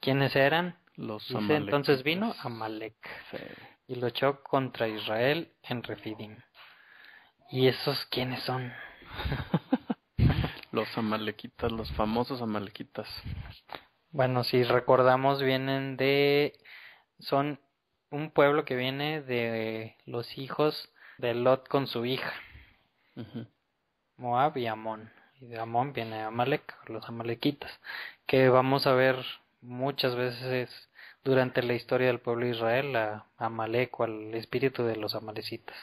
¿Quiénes eran? Los Dice, amalequitas. entonces vino Amalek Sí. y luchó contra Israel en Refidim. ¿Y esos quiénes son? Los amalequitas, los famosos amalequitas. Bueno, si recordamos, son un pueblo que viene de los hijos de Lot con su hija, Ujú. Moab y Amón. Y de Amón viene Amalek, los amalequitas, que vamos a ver muchas veces durante la historia del pueblo de Israel, a Amalek o al espíritu de los amalecitas.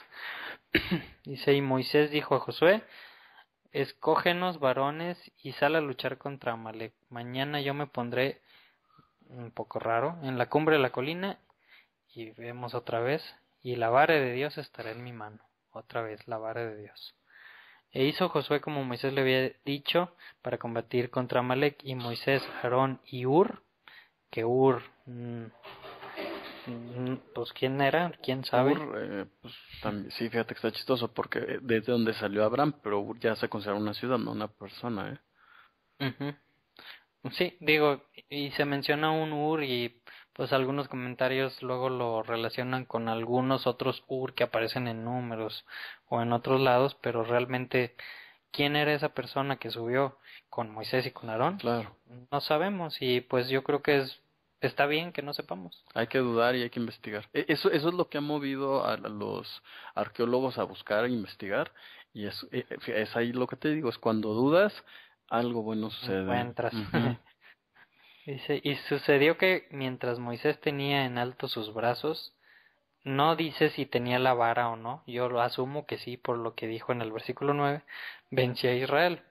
Dice, y Moisés dijo a Josué, escógenos varones y sal a luchar contra Amalek. Mañana yo me pondré, un poco raro, en la cumbre de la colina, y vemos otra vez, y la vara de Dios estará en mi mano. Otra vez, la vara de Dios. E hizo Josué como Moisés le había dicho para combatir contra Amalek, y Moisés, Aarón y Hur, que Hur, pues ¿quién era? ¿Quién sabe? Ur, pues también, sí, fíjate que está chistoso porque desde donde salió Abraham, pero Ur ya se considera una ciudad, no una persona, ¿eh? Ujú. Sí, digo, y se menciona un Ur y pues algunos comentarios luego lo relacionan con algunos otros Ur que aparecen en números o en otros lados, pero realmente quién era esa persona que subió con Moisés y con Aarón, Claro. no sabemos, y pues yo creo que está bien que no sepamos. Hay que dudar y hay que investigar. Eso es lo que ha movido a los arqueólogos a buscar e investigar. Y es ahí lo que te digo, es cuando dudas, algo bueno sucede. Encuentras. Ujú. Dice, y sucedió que mientras Moisés tenía en alto sus brazos, no dice si tenía la vara o no, yo lo asumo que sí, por lo que dijo en el versículo 9, vencía a Israel.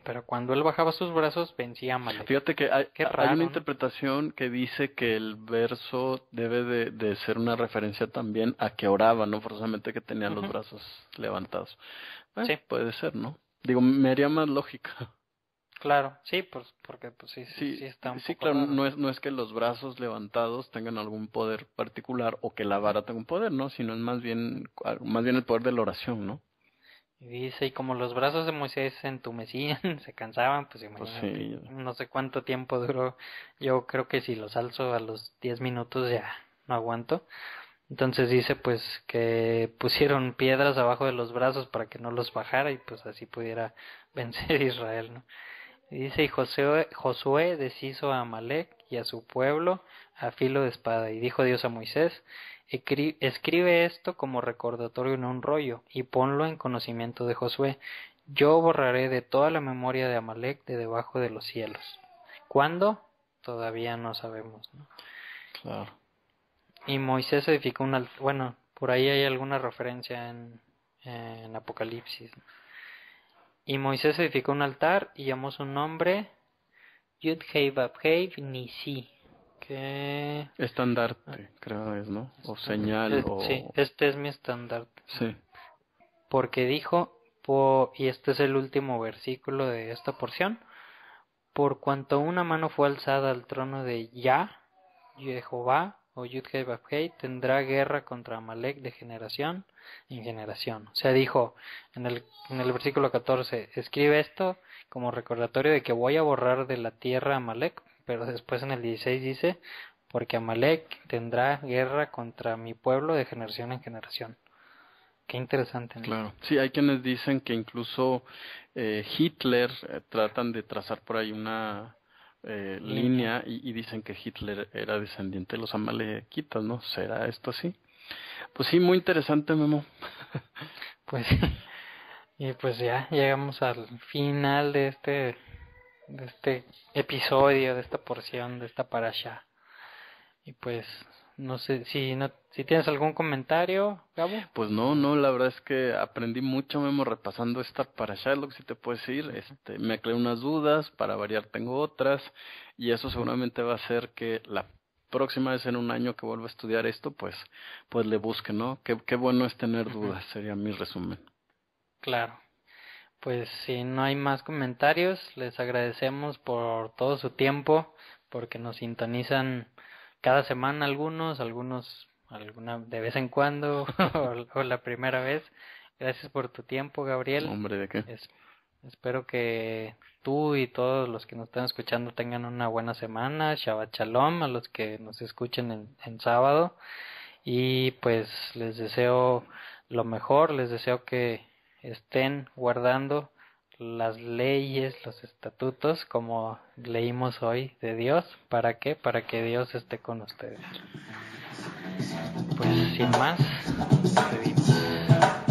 Pero cuando él bajaba sus brazos, vencía a Amalek. Fíjate que Qué hay raro, una ¿no? interpretación que dice que el verso debe de ser una referencia también a que oraba, no forzosamente que tenía los Ujú. brazos levantados. Sí, Puede ser, ¿no? Digo, me haría más lógica. claro, sí, pues porque pues sí Sí, está un sí, poco claro, raro, ¿no? no es que los brazos levantados tengan algún poder particular o que la vara tenga un poder, ¿no? Sino es más bien el poder de la oración, ¿no? Y dice, y como los brazos de Moisés se entumecían, se cansaban, pues Pues imagínate, sí, no sé cuánto tiempo duró. Yo creo que si los alzo a los 10 minutos ya no aguanto. Entonces dice pues que pusieron piedras abajo de los brazos para que no los bajara y pues así pudiera vencer Israel, ¿no? Y dice, y Josué deshizo a Amalek y a su pueblo a filo de espada. Y dijo Dios a Moisés, escribe esto como recordatorio en un rollo y ponlo en conocimiento de Josué. Yo borraré de toda la memoria de Amalek de debajo de los cielos. ¿Cuándo? Todavía no sabemos, ¿no? claro. Y Moisés edificó un altar. Bueno, por ahí hay alguna referencia en Apocalipsis, ¿no? Y Moisés edificó un altar y llamó su nombre Yud-Hei-Vab-Hei Nisi. Que Estandarte, creo es, ¿no? O señal, sí, o... este es mi estandarte. Sí. Porque dijo, y este es el último versículo de esta porción, por cuanto una mano fue alzada al trono de Jehová, o Yud-Heh-Vav-Heh, tendrá guerra contra Amalek de generación en generación. O sea, dijo en el versículo 14, escribe esto como recordatorio de que voy a borrar de la tierra a Amalek, pero después en el 16 dice, porque Amalek tendrá guerra contra mi pueblo de generación en generación. Qué interesante, ¿no? Claro. Sí, hay quienes dicen que incluso Hitler tratan de trazar por ahí una línea y dicen que Hitler era descendiente de los amalequitas, ¿no? ¿Será esto así? Pues sí, muy interesante, Memo. Pues y pues ya llegamos al final de este episodio, de esta porción, de esta parasha. Y pues no sé si tienes algún comentario, Gabo. Pues no, la verdad es que aprendí mucho, Memo, repasando esta parasha, es lo que sí te puedo decir. Me aclaré unas dudas, para variar tengo otras, y eso seguramente va a hacer que la próxima vez en un año que vuelva a estudiar esto, pues le busque, ¿no? Qué bueno es tener dudas, sería mi resumen. Claro. Pues si no hay más comentarios, les agradecemos por todo su tiempo, porque nos sintonizan cada semana alguna de vez en cuando o la primera vez. Gracias por tu tiempo, Gabriel. Hombre, ¿de qué? Espero que tú y todos los que nos están escuchando tengan una buena semana. Shabbat Shalom a los que nos escuchen en sábado. Y pues les deseo lo mejor, les deseo que estén guardando las leyes, los estatutos, como leímos hoy de Dios. ¿Para qué? Para que Dios esté con ustedes. Pues sin más, nos despedimos.